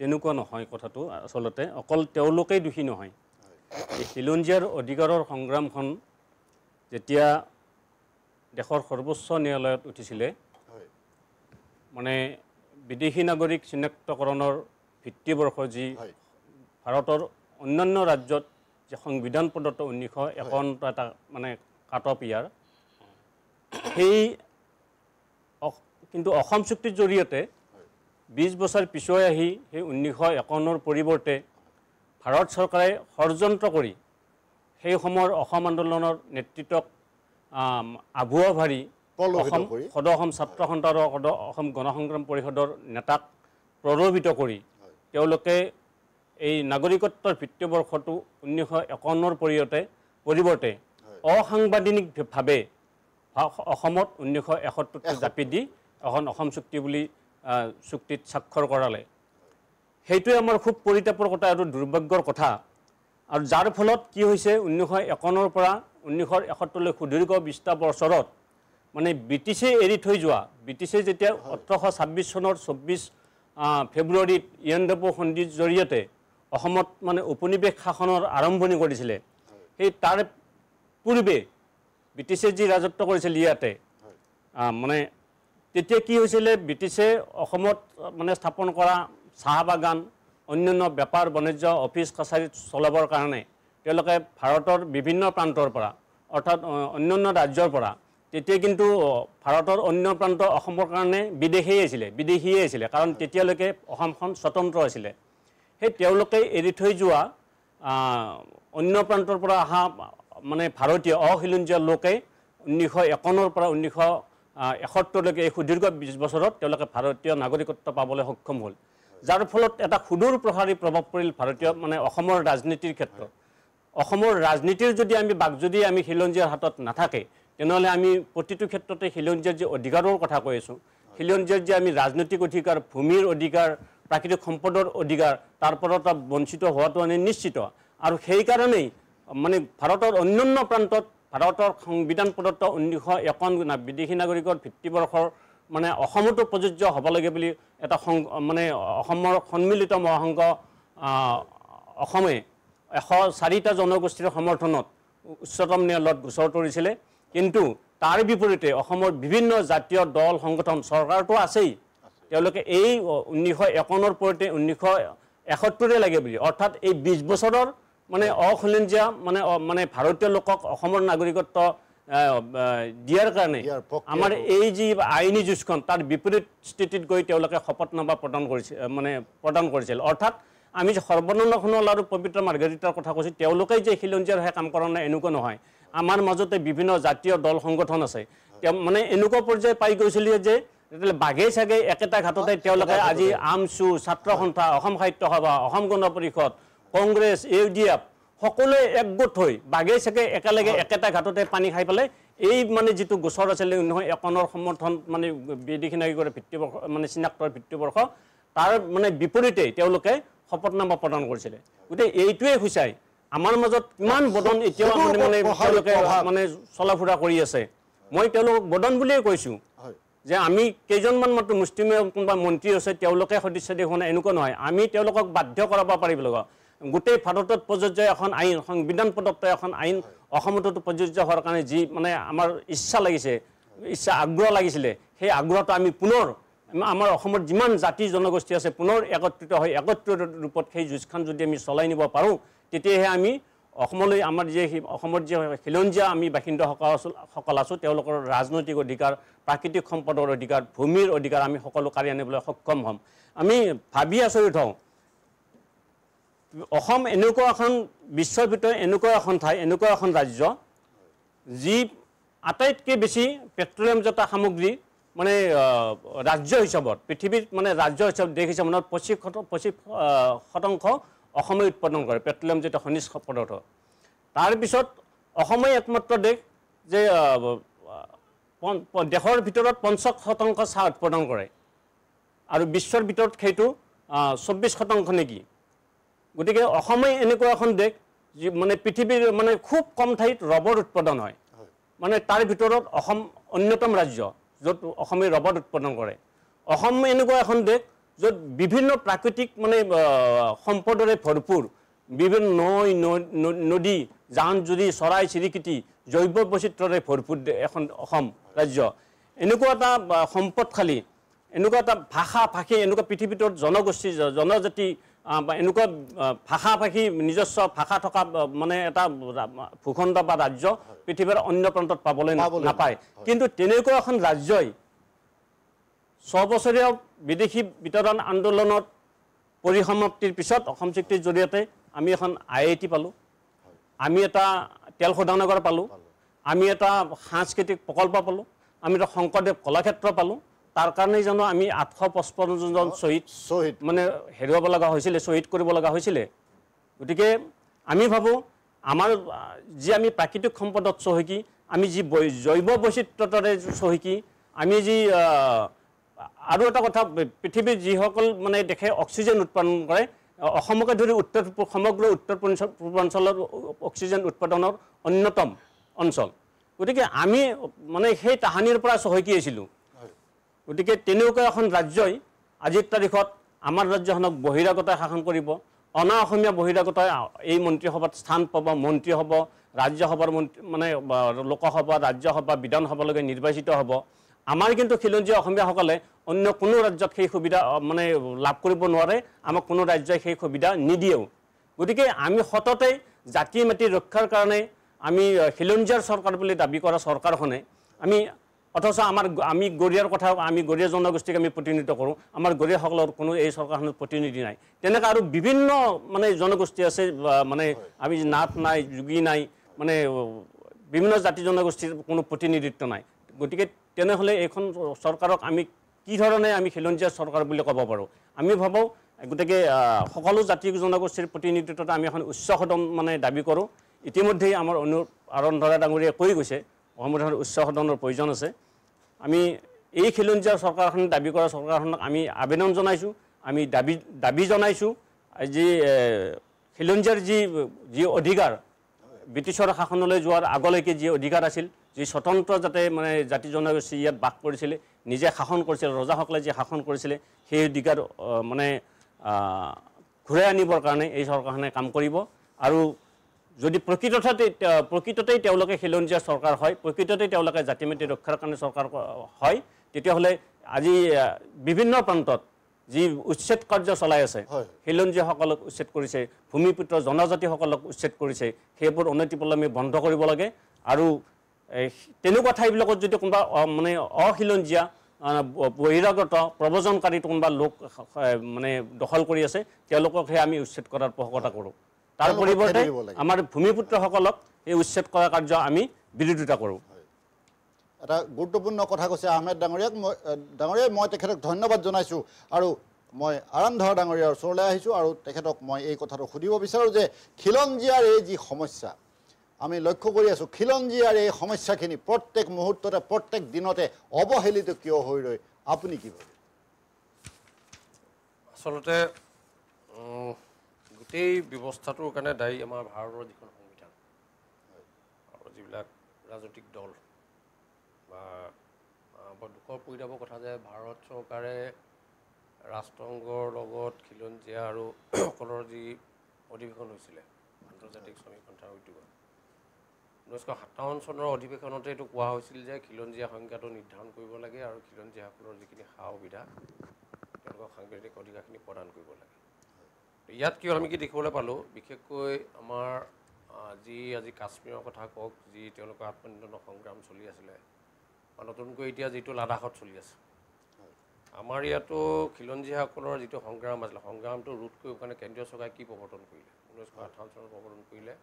তেনেকুৱা নহয় কথাটো আচলতে অকল তেওঁলোকেই দোষী নহয় এই খিলঞ্জীয়াৰ অধিকাৰৰ সংগ্ৰামখন যেতিয়া দেশৰ সৰ্বোচ্চ ন্যায়ালয়ত উঠিছিলে মানে বিদেশী নাগৰিক চিনাক্তকৰণৰ ভিত্তিবৰ্ষ যি ভাৰতৰ অন্যান্য ৰাজ্যত যে সংবিধান প্ৰদত্ত 1951 এটা মানে কাট অফ ইয়াৰ সেই কিন্তু অসম চুক্তিৰ জৰিয়তে 20 বছৰ পিছুৱাই আহি সেই 1951 পৰিৱৰ্তে ভাৰত চৰকাৰে ষড়যন্ত্ৰ কৰি সেই সময়ৰ অসম আন্দোলনৰ নেতৃত্বক আবুৱা ভাৰী সদৌ অসম ছাত্ৰ সন্থা আৰু সদৌ অসম গণসংগ্ৰাম পৰিষদৰ নেতাক প্ৰলোভিত কৰি তেওঁলোকে এই নাগৰিকত্বৰ ভিত্তিবৰ্ষটো 1951 পৰিৱৰ্তে অসাংবিধানিকভাৱে অসমত 1971 জাপি দি এখন অসম চুক্তি বুলি চুক্তিত স্বাক্ষৰ কৰালে সেইটোৱে আমাৰ খুব পৰিতাপৰ কথা আৰু দুৰ্ভাগ্যৰ কথা আৰু যাৰ ফলত কি হৈছে 1951 পৰা 1971 সুদীৰ্ঘ 20টা বছৰত মানে ব্ৰিটিছে এৰি থৈ যোৱা ব্ৰিটিছে যেতিয়া 1826 চনৰ 24 ফেব্ৰুৱাৰীত ইয়াণ্ডাবু সন্ধিৰ জৰিয়তে অসমত মানে উপনিৱেশ শাসনৰ আৰম্ভণি কৰিছিলে সেই তাৰ পূৰ্বে ব্ৰিটিছে যি ৰাজত্ব কৰিছিল ইয়াতে মানে তেতিয়া কি হৈছিলে ব্ৰিটিছে অসমত মানে স্থাপন কৰা চাহ বাগান অন্যান্য বেপাৰ বাণিজ্য অফিচ কাছাৰী চলাবৰ কাৰণে তেওঁলোকে ভাৰতৰ বিভিন্ন প্ৰান্তৰ পৰা অৰ্থাৎ অন্যান্য ৰাজ্যৰ পৰা তেতিয়া কিন্তু ভাৰতৰ অন্য প্ৰান্ত অসমৰ কাৰণে বিদেশী আছিলে কাৰণ তেতিয়ালৈকে অসমখন স্বতন্ত্ৰ আছিলে সেই তেওঁলোকে এৰি থৈ যোৱা অন্য প্ৰান্তৰ পৰা অহা মানে ভাৰতীয় অখিলঞ্জীয়া লোকে 1951 পৰা 1971 লৈকে এই সুদীৰ্ঘ 20 বছৰত তেওঁলোকে ভাৰতীয় নাগৰিকত্ব পাবলৈ সক্ষম হ'ল যাৰ ফলত এটা সুদূৰ প্ৰসাৰী প্ৰভাৱ পৰিল ভাৰতীয় মানে অসমৰ ৰাজনীতিৰ ক্ষেত্ৰত অসমৰ ৰাজনীতিৰ যদি আমি খিলঞ্জীয়াৰ হাতত নাথাকে তেনেহ'লে আমি প্ৰতিটো ক্ষেত্ৰতে খিলঞ্জীয়াৰ যে অধিকাৰৰ কথা কৈ আছোঁ খিলঞ্জীয়াৰ যে আমি ৰাজনৈতিক অধিকাৰ ভূমিৰ অধিকাৰ প্ৰাকৃতিক সম্পদৰ অধিকাৰ তাৰ পৰা বঞ্চিত হোৱাটো আমি নিশ্চিত আৰু সেইকাৰণেই মানে ভাৰতৰ অন্যান্য প্ৰান্তত ভাৰতৰ সংবিধান প্ৰদত্ত 1951 বিদেশী নাগৰিকৰ ভিত্তিবৰ্ষৰ মানে অসমতো প্ৰযোজ্য হ'ব লাগে বুলি এটা মানে অসমৰ সন্মিলিত মহাসংঘ অসমে 104টা জনগোষ্ঠীৰ সমৰ্থনত উচ্চতম ন্যায়ালয়ত গোচৰ তৰিছিলে কিন্তু তাৰ বিপৰীতে অসমৰ বিভিন্ন জাতীয় দল সংগঠন চৰকাৰটো আছেই তেওঁলোকে এই 1951 পৰিতে 1971 লাগে বুলি অৰ্থাৎ এই 20 বছৰৰ মানে অখিলঞ্জীয়া মানে ভাৰতীয় লোকক অসমৰ নাগৰিকত্ব দিয়াৰ কাৰণে আমাৰ এই যি আইনী যুঁজখন তাৰ বিপৰীত স্থিতিত গৈ তেওঁলোকে শপতনামা প্ৰদান কৰিছিল অৰ্থাৎ আমি যে সৰ্বনন্দ সোণোৱাল আৰু পবিত্ৰ মাৰ্ঘেৰিটাৰ কথা কৈছোঁ তেওঁলোকেই যে খিলঞ্জীয়াৰ হৈ কাম কৰা নাই এনেকুৱা নহয় আমাৰ মাজতে বিভিন্ন জাতীয় দল সংগঠন আছে মানে এনেকুৱা পৰ্যায় পাই গৈছিল যে বাঘে চাগে একেটা ঘাটতে তেওঁলোকে আজি আমচু ছাত্ৰ সন্থা অসম সাহিত্য সভা অসম গণ পৰিষদ কংগ্ৰেছ UDF সকলোৱে একগোট হৈ বাঘে চাগে একেলগে একেটা ঘাটতে পানী খাই পেলাই এই মানে যিটো গোচৰ আছিল 1951 সমৰ্থন মানে বিদেশী নাগৰিকৰ ভিত্তিবৰ্ষ মানে চিনাক্তৰ ভিত্তিবৰ্ষ তাৰ মানে বিপৰীতে তেওঁলোকে শপতনামা প্ৰদান কৰিছিলে গতিকে এইটোৱে হৈছাই আমাৰ মাজত কিমান বদন এতিয়াও মানে চলাফুৰা কৰি আছে মই তেওঁলোকক বদন বুলিয়ে কৈছোঁ যে আমি কেইজনমান মাত্ৰ মুষ্টিমেয় কোনোবা মন্ত্ৰী আছে তেওঁলোকে সদস্য দেখোন এনেকুৱা নহয় আমি তেওঁলোকক বাধ্য কৰাব পাৰিব লগা গোটেই ভাৰতত প্ৰযোজ্য এখন আইন সংবিধান প্ৰদত্ত এখন আইন অসমতো প্ৰযোজ্য হোৱাৰ কাৰণে যি মানে আমাৰ আগ্ৰহ লাগিছিলে সেই আগ্ৰহটো আমি পুনৰ আমাৰ অসমৰ যিমান জাতি জনগোষ্ঠী আছে পুনৰ একত্ৰিত হৈ একত্ৰিত ৰূপত সেই যুঁজখন যদি আমি চলাই নিব পাৰোঁ তেতিয়াহে আমি অসমলৈ আমাৰ যে অসমৰ যে খিলঞ্জীয়া আমি বাসিন্দাসকল আছোঁ তেওঁলোকৰ ৰাজনৈতিক অধিকাৰ প্ৰাকৃতিক সম্পদৰ অধিকাৰ ভূমিৰ অধিকাৰ আমি সকলো কাঢ়ি আনিবলৈ সক্ষম হ'ম আমি ভাবি আচৰিত হওঁ অসম এনেকুৱা এখন বিশ্বৰ ভিতৰত এনেকুৱা এখন ঠাই এনেকুৱা এখন ৰাজ্য যি আটাইতকৈ বেছি পেট্ৰলিয়ামজাত সামগ্ৰী মানে ৰাজ্য হিচাপত পৃথিৱীত মানে ৰাজ্য হিচাপত দেশ হিচাপত 25% অসমে উৎপাদন কৰে পেট্ৰলিয়ামজাত খনিজ পদাৰ্থ তাৰপিছত অসমে একমাত্ৰ দেশ যে দেশৰ ভিতৰত 50% চাহ উৎপাদন কৰে আৰু বিশ্বৰ ভিতৰত সেইটো 24% নেকি গতিকে অসমে এনেকুৱা এখন দেশ যি মানে পৃথিৱীৰ মানে খুব কম ঠাইত ৰবৰ উৎপাদন হয় মানে তাৰ ভিতৰত অসম অন্যতম ৰাজ্য য'ত অসমে ৰবৰ উৎপাদন কৰে অসম এনেকুৱা এখন দেশ য'ত বিভিন্ন প্ৰাকৃতিক মানে সম্পদৰে ভৰপূৰ বিভিন্ন নৈ নদী জান জুৰি চৰাই চিৰিকটি জৈৱ বৈচিত্ৰ্যৰে ভৰপূৰ এখন অসম ৰাজ্য এনেকুৱা এটা সম্পদশালী এনেকুৱা এটা ভাষী এনেকুৱা পৃথিৱীৰ জনগোষ্ঠী জনজাতি বা এনেকুৱা ভাষী নিজস্ব ভাষা থকা মানে এটা ভূখণ্ড বা ৰাজ্য পৃথিৱীৰ অন্য প্ৰান্তত পাবলৈ নাপায় কিন্তু তেনেকুৱা এখন ৰাজ্যই 6 বছৰীয়া বিদেশী বিতৰণ আন্দোলনত পৰিসমাপ্তিৰ পিছত অসম চুক্তিৰ জৰিয়তে আমি এখন IIT পালোঁ আমি এটা তেল শোধনাগাৰ পালোঁ, আমি এটা সাংস্কৃতিক প্ৰকল্প পালোঁ, আমি এটা শংকৰদেৱ কলাক্ষেত্ৰ পালোঁ। তাৰ কাৰণেই জানো আমি 855 জন শ্বহীদ মানে হেৰুৱাব লগা হৈছিলে, শ্বহীদ কৰিব লগা হৈছিলে। গতিকে আমি ভাবোঁ আমাৰ যি আমি প্ৰাকৃতিক সম্পদত চহকী, আমি যি জৈৱ বৈচিত্ৰতাৰে চহকী, আমি যি আৰু এটা কথা, পৃথিৱীৰ যিসকল মানে দেশে অক্সিজেন উৎপাদন কৰে, অসমকে ধৰি সমগ্ৰ উত্তৰ পূৰ্বাঞ্চলৰ অক্সিজেন উৎপাদনৰ অন্যতম অঞ্চল। গতিকে আমি মানে সেই তাহানিৰ পৰা চহকী আছিলোঁ। গতিকে তেনেকুৱা এখন ৰাজ্যই আজিৰ তাৰিখত আমাৰ ৰাজ্যখনক বহিৰাগতাই শাসন কৰিব, অনা অসমীয়া বহিৰাগতাই এই মন্ত্ৰীসভাত স্থান পাব, মন্ত্ৰী হ'ব, ৰাজ্যসভাৰ মন্ত্ৰী মানে লোকসভা, ৰাজ্যসভা, বিধানসভালৈকে নিৰ্বাচিত হ'ব। আমাৰ কিন্তু খিলঞ্জীয়া অসমীয়াসকলে অন্য কোনো ৰাজ্যত সেই সুবিধা মানে লাভ কৰিব নোৱাৰে, আমাক কোনো ৰাজ্যই সেই সুবিধা নিদিয়েও। গতিকে আমি সততে জাতি মাটি ৰক্ষাৰ কাৰণে আমি খিলঞ্জীয়াৰ চৰকাৰ বুলি দাবী কৰা চৰকাৰখনে অথচ আমি গৰিয়াৰ কথা, আমি গৰিয়া জনগোষ্ঠীক আমি প্ৰতিনিধিত্ব কৰোঁ, আমাৰ গৰিয়াসকলৰ কোনো এই চৰকাৰখনত প্ৰতিনিধি নাই। তেনেকৈ আৰু বিভিন্ন মানে জনগোষ্ঠী আছে, মানে আমি নাথ নাই, যোগী নাই, মানে বিভিন্ন জাতি জনগোষ্ঠীৰ কোনো প্ৰতিনিধিত্ব নাই। গতিকে তেনেহ'লে এইখন চৰকাৰক আমি কি ধৰণে আমি খিলঞ্জীয়া চৰকাৰ বুলি ক'ব পাৰোঁ? আমি ভাবোঁ গতিকে সকলো জাতি জনগোষ্ঠীৰ প্ৰতিনিধিত্বত আমি এখন উচ্চ সদন মানে দাবী কৰোঁ। ইতিমধ্যেই আমাৰ আৰন্ধৰা ডাঙৰীয়াই কৈ গৈছে অসমৰ উচ্চ সদনৰ প্ৰয়োজন আছে। আমি এই খিলঞ্জীয়া চৰকাৰখন দাবী কৰা চৰকাৰখনক আমি আবেদন জনাইছোঁ, আমি দাবী জনাইছোঁ যি খিলঞ্জীয়াৰ যি অধিকাৰ ব্ৰিটিছৰ শাসনলৈ যোৱাৰ আগলৈকে যি অধিকাৰ আছিল, যি স্বতন্ত্ৰ যাতে মানে জাতি জনগোষ্ঠী ইয়াত বাস কৰিছিলে, নিজে শাসন কৰিছিলে, ৰজাসকলে যি শাসন কৰিছিলে, সেই অধিকাৰ মানে ঘূৰাই আনিবৰ কাৰণে এই চৰকাৰখনে কাম কৰিব। আৰু যদি প্ৰকৃততেই তেওঁলোকে খিলঞ্জীয়া চৰকাৰ হয়, প্ৰকৃততেই তেওঁলোকে জাতি মাটি ৰক্ষাৰ কাৰণে চৰকাৰ হয়, তেতিয়াহ'লে আজি বিভিন্ন প্ৰান্তত যি উচ্ছেদ কাৰ্য চলাই আছে, খিলঞ্জীয়াসকলক উচ্ছেদ কৰিছে, ভূমিপুত্ৰ জনজাতিসকলক উচ্ছেদ কৰিছে, সেইবোৰ অনতিপলমে বন্ধ কৰিব লাগে। আৰু তেনেকুৱা ঠাইবিলাকত যদি কোনোবা মানে অখিলঞ্জীয়া বহিৰাগত প্ৰব্ৰজনকাৰী কোনোবা লোক মানে দখল কৰি আছে, তেওঁলোককহে আমি উচ্ছেদ কৰাৰ পোষকতা কৰোঁ। তাৰ পৰিৱৰ্তে আমাৰ ভূমিপুত্ৰসকলক এই উচ্ছেদ কৰা কাৰ্য আমি বিৰোধিতা কৰোঁ। এটা গুৰুত্বপূৰ্ণ কথা কৈছে আহমেদ ডাঙৰীয়াই, মই তেখেতক ধন্যবাদ জনাইছোঁ। আৰু মই আৰন্ধৰা ডাঙৰীয়াৰ ওচৰলৈ আহিছোঁ আৰু তেখেতক মই এই কথাটো সুধিব বিচাৰোঁ যে খিলঞ্জীয়াৰ এই যি সমস্যা আমি লক্ষ্য কৰি আছোঁ, খিলঞ্জীয়াৰ এই সমস্যাখিনি প্ৰত্যেক মুহূৰ্ততে প্ৰত্যেক দিনতে অৱহেলিত কিয় হৈ ৰয়, আপুনি কি ভাবে? আচলতে গোটেই ব্যৱস্থাটোৰ কাৰণে দায়ী আমাৰ ভাৰতৰ যিখন সংবিধান আৰু যিবিলাক ৰাজনৈতিক দল বা বৰ দুখৰ পৰিতাপৰ কথা যে ভাৰত চৰকাৰে ৰাষ্ট্ৰসংঘৰ লগত খিলঞ্জীয়া আৰু সকলৰ যি অধিৱেশন হৈছিলে আন্তৰ্জাতিক শ্ৰমিক সন্থাৰ উদ্যোগত 1957 চনৰ অধিৱেশনতে এইটো কোৱা হৈছিল যে খিলঞ্জীয়া সংখ্যাটো নিৰ্ধাৰণ কৰিব লাগে আৰু খিলঞ্জীয়াসকলৰ যিখিনি সা সুবিধা তেওঁলোকক সাংবিধানিক অধিকাৰখিনি প্ৰদান কৰিব লাগে। ইয়াত কি আমি কি দেখিবলৈ পালোঁ, বিশেষকৈ আমাৰ যি আজি কাশ্মীৰৰ কথা কওক, যি তেওঁলোকৰ আত্মনিৰ্ভৰ সংগ্ৰাম চলি আছিলে বা নতুনকৈ এতিয়া যিটো লাডাখত চলি আছে, আমাৰ ইয়াতো খিলঞ্জীয়াসকলৰ যিটো সংগ্ৰাম আছিলে, সংগ্ৰামটো ৰোধ কৰিবৰ কাৰণে কেন্দ্ৰীয় চৰকাৰে কি প্ৰৱৰ্তন কৰিলে? 1958 চনত প্ৰৱৰ্তন কৰিলে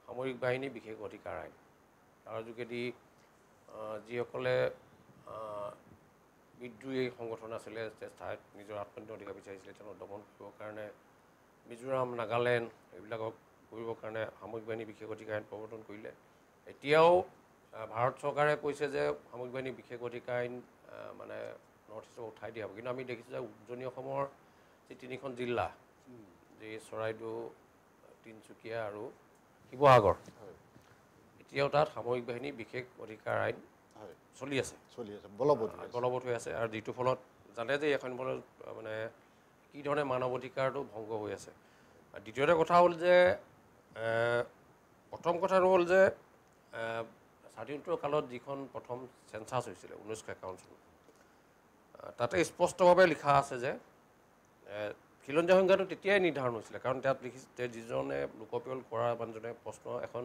সামৰিক বাহিনী বিশেষ অধিকাৰ আইন। তাৰ যোগেদি যিসকলে বিদ্ৰোহী সংগঠন আছিলে, ঠাইত নিজৰ আত্মনিৰ্ভৰ অধিকাৰ বিচাৰিছিলে, তেওঁলোকক দমন কৰিবৰ কাৰণে মিজোৰাম, নাগালেণ্ড এইবিলাকক কৰিবৰ কাৰণে সামৰিক বাহিনী বিশেষ অধিকাৰ আইন প্ৰৱৰ্তন কৰিলে। এতিয়াও ভাৰত চৰকাৰে কৈছে যে সামৰিক বাহিনী বিশেষ অধিকাৰ আইন মানে নৰ্থ ইষ্টক উঠাই দিয়া হ'ব, কিন্তু আমি দেখিছোঁ যে উজনি অসমৰ যি 3খন জিলা, যি চৰাইদেউ, তিনিচুকীয়া আৰু শিৱসাগৰ, এতিয়াও তাত সামৰিক বাহিনী বিশেষ অধিকাৰ আইন চলি আছে, বলবৎ হৈ আছে। আৰু যিটোৰ ফলত জানে যে এখন ফলত মানে কি ধৰণে মানৱ অধিকাৰটো ভংগ হৈ আছে। আৰু দ্বিতীয়তে কথা হ'ল যে প্ৰথম কথাটো হ'ল যে স্বাধীনোত্তৰ কালত যিখন প্ৰথম চেঞ্চাছ হৈছিলে 1951 চনত, তাতে স্পষ্টভাৱে লিখা আছে যে খিলঞ্জীয়া সংখ্যাটো তেতিয়াই নিৰ্ধাৰণ হৈছিলে, কাৰণ তাত লিখিছে যিজনে লোকপিয়ল কৰা মানুহজনে প্ৰশ্ন এখন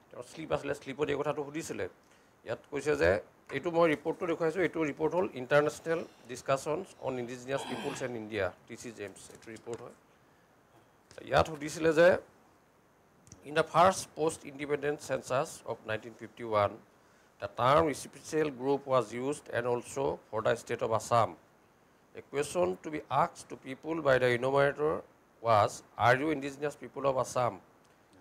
তেওঁৰ শ্লিপ আছিলে, শ্লিপত এই কথাটো সুধিছিলে। ইয়াত কৈছে যে এইটো মই ৰিপৰ্টটো দেখুৱাইছোঁ, এইটো ৰিপৰ্ট হ'ল international discussions on indigenous peoples and India, TC James, এইটো ৰিপৰ্ট হয়। ইয়াত সুধিছিলে যে In the first post-independence census of 1951, the term recipital group was used and also for the state of Assam. A question to be asked to people by the enumerator was, are you indigenous people of Assam?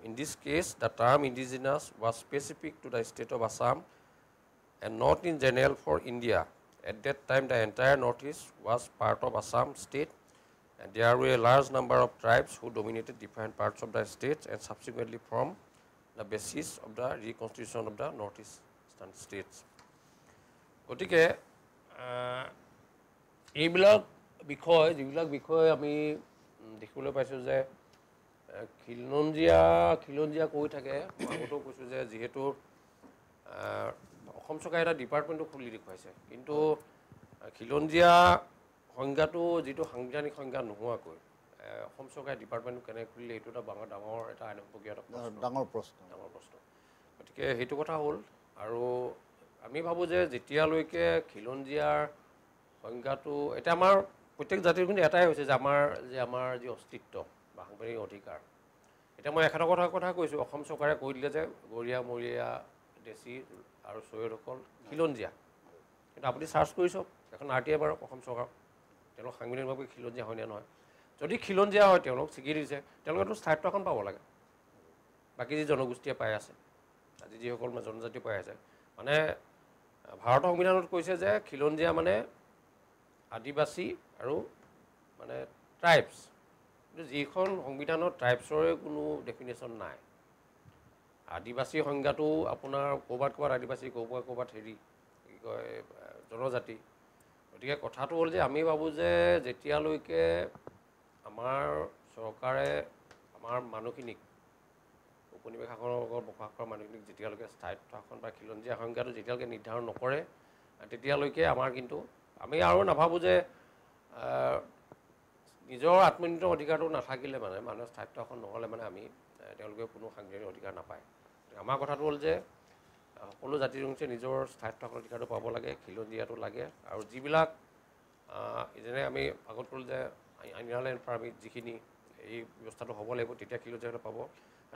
In this case, the term indigenous was specific to the state of Assam and not in general for India. At that time, the entire northeast was part of Assam state, and there were a large number of tribes who dominated different parts of the states and subsequently formed the basis of the reconstitution of the northeastern states. গতিকে এইবিলাক বিষয় আমি দেখিবলৈ পাইছোঁ যে খিলঞ্জীয়া কৈ থাকে। আগতেও কৈছোঁ যে যিহেতু অসম চৰকাৰে এটা ডিপাৰ্টমেণ্টো খুলি দেখুৱাইছে, কিন্তু খিলঞ্জীয়া সংজ্ঞাটো যিটো সাংবিধানিক সংজ্ঞা নোহোৱাকৈ অসম চৰকাৰে ডিপাৰ্টমেণ্টটো কেনেকৈ খুলিলে এইটো এটা ডাঙৰ এটা আইনসম্পৰ্কীয় ডাঙৰ প্ৰশ্ন। গতিকে সেইটো কথা হ'ল। আৰু আমি ভাবোঁ যে যেতিয়ালৈকে খিলঞ্জীয়াৰ সংজ্ঞাটো এতিয়া আমাৰ প্ৰত্যেক জাতিৰ কিন্তু এটাই হৈছে যে আমাৰ যি অস্তিত্ব বা সাংবিধানিক অধিকাৰ। এতিয়া মই একেটা কথা কৈছোঁ, অসম চৰকাৰে কৈ দিলে যে গৰীয়া মৰীয়া দেশী আৰু চৈয়দসকল খিলঞ্জীয়া, কিন্তু আপুনি চাৰ্চ কৰি চাওক এখন RTI বাৰু অসম চৰকাৰ তেওঁলোক সাংবিধানিকভাৱে খিলঞ্জীয়া হয়নে নহয়। যদি খিলঞ্জীয়া হয় তেওঁলোক স্বীকৃতি দিছে, তেওঁলোকেতো স্থায়িত্ব এখন পাব লাগে বাকী যি জনগোষ্ঠীয়ে পাই আছে, আজি যিসকল জনজাতি পাই আছে। মানে ভাৰতৰ সংবিধানত কৈছে যে খিলঞ্জীয়া মানে আদিবাসী আৰু মানে ট্ৰাইবছ, কিন্তু যিখন সংবিধানত ট্ৰাইবছৰে কোনো ডেফিনেশ্যন নাই। আদিবাসী সংজ্ঞাটো আপোনাৰ ক'ৰবাত আদিবাসী, ক'ৰবাত কি কয় জনজাতি। গতিকে কথাটো হ'ল যে আমি ভাবোঁ যে যেতিয়ালৈকে আমাৰ চৰকাৰে আমাৰ মানুহখিনিক উপনিৱেশ শাসনৰ লগত বসবাস কৰা মানুহখিনিক যেতিয়ালৈকে স্থায়িত্ব শাসন বা খিলঞ্জীয়া সংজ্ঞাটো যেতিয়ালৈকে নিৰ্ধাৰণ নকৰে, তেতিয়ালৈকে আমাৰ কিন্তু আমি আৰু নাভাবোঁ যে নিজৰ আত্মনিৰ্ভৰ অধিকাৰটো নাথাকিলে মানে মানুহৰ স্থায়িত্ব শাসন নহ'লে মানে আমি তেওঁলোকে কোনো সাংবিধানিক অধিকাৰ নাপায়। আমাৰ কথাটো হ'ল যে সকলো জাতি জনগোষ্ঠীয়ে নিজৰ স্থায়িত্ব শাসনৰ অধিকাৰটো পাব লাগে, খিলঞ্জীয়াটো লাগে। আৰু যিবিলাক যেনে আমি আগত ক'লোঁ যে ইনাৰলেণ্ড পাৰ্মিট যিখিনি এই ব্যৱস্থাটো হ'ব লাগিব, তেতিয়া খিলঞ্জীয়াটো পাব।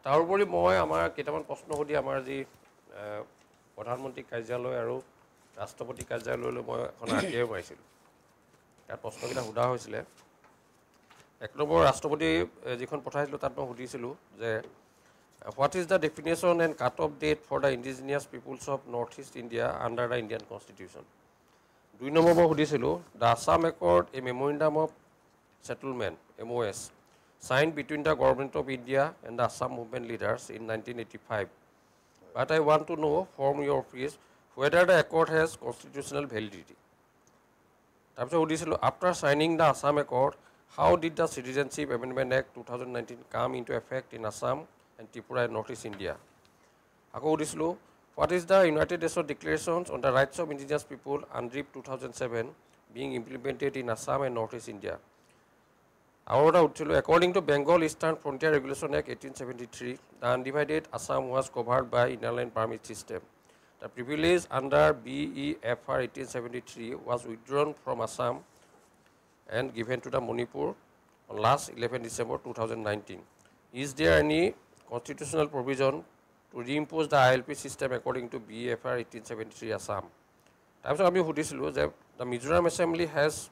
তাৰোপৰি মই আমাৰ কেইটামান প্ৰশ্ন সুধি আমাৰ যি প্ৰধানমন্ত্ৰী কাৰ্যালয় আৰু ৰাষ্ট্ৰপতি কাৰ্যালয়লৈ মই এখন RTI মাৰিছিলোঁ। তাত প্ৰশ্নকেইটা সোধা হৈছিলে। এক নম্বৰ ৰাষ্ট্ৰপতি যিখন পঠাইছিলোঁ তাত মই সুধিছিলোঁ যে what is the definition and cut of date for the indigenous peoples of north east India under the Indian constitution. 2 নম্বৰ মই সুধিছিলোঁ the Assam accord a memorandum of settlement MOS signed between the government of India and the Assam movement leaders in 1985. But I want to know from your office whether the accord has constitutional validity. After signing the Assam Accord, how did the Citizenship Amendment Act 2019 come into effect in Assam and Tripura and Northeast India? What is the United Nations Declarations on the Rights of Indigenous People UNDRIP 2007 being implemented in Assam and Northeast India? According to Bengal Eastern Frontier Regulation Act 1873, the undivided Assam was covered by inland permit system. The privilege under BEFR 1873 was withdrawn from Assam and given to the Manipur on last 11 December 2019. Is there any constitutional provision to reimpose the ILP system according to BEFR 1873 Assam? The Mizoram Assembly has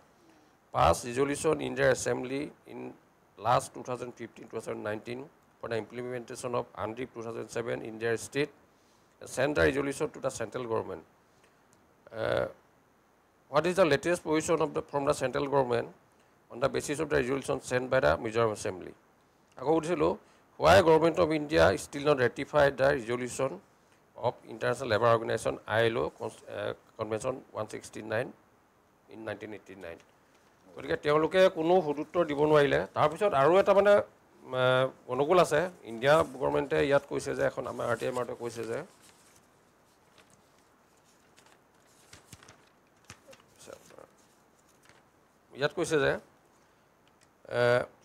passed resolution in their assembly in last 2015-2019 for the implementation of UNDRIP 2007 in their state and sent the resolution to the central government. What is the latest position from the central government on the basis of the resolution sent by the Mizoram Assembly? Why government of India still not ratified the resolution of International Labour Organization ILO Convention 169 in 1989? গতিকে তেওঁলোকে কোনো সুদুত্তৰ দিব নোৱাৰিলে। তাৰপিছত আৰু এটা মানে অনুকূল আছে, ইণ্ডিয়া গভৰ্ণমেণ্টে ইয়াত কৈছে যে এখন আমাৰ RTI মাৰ্টে কৈছে যে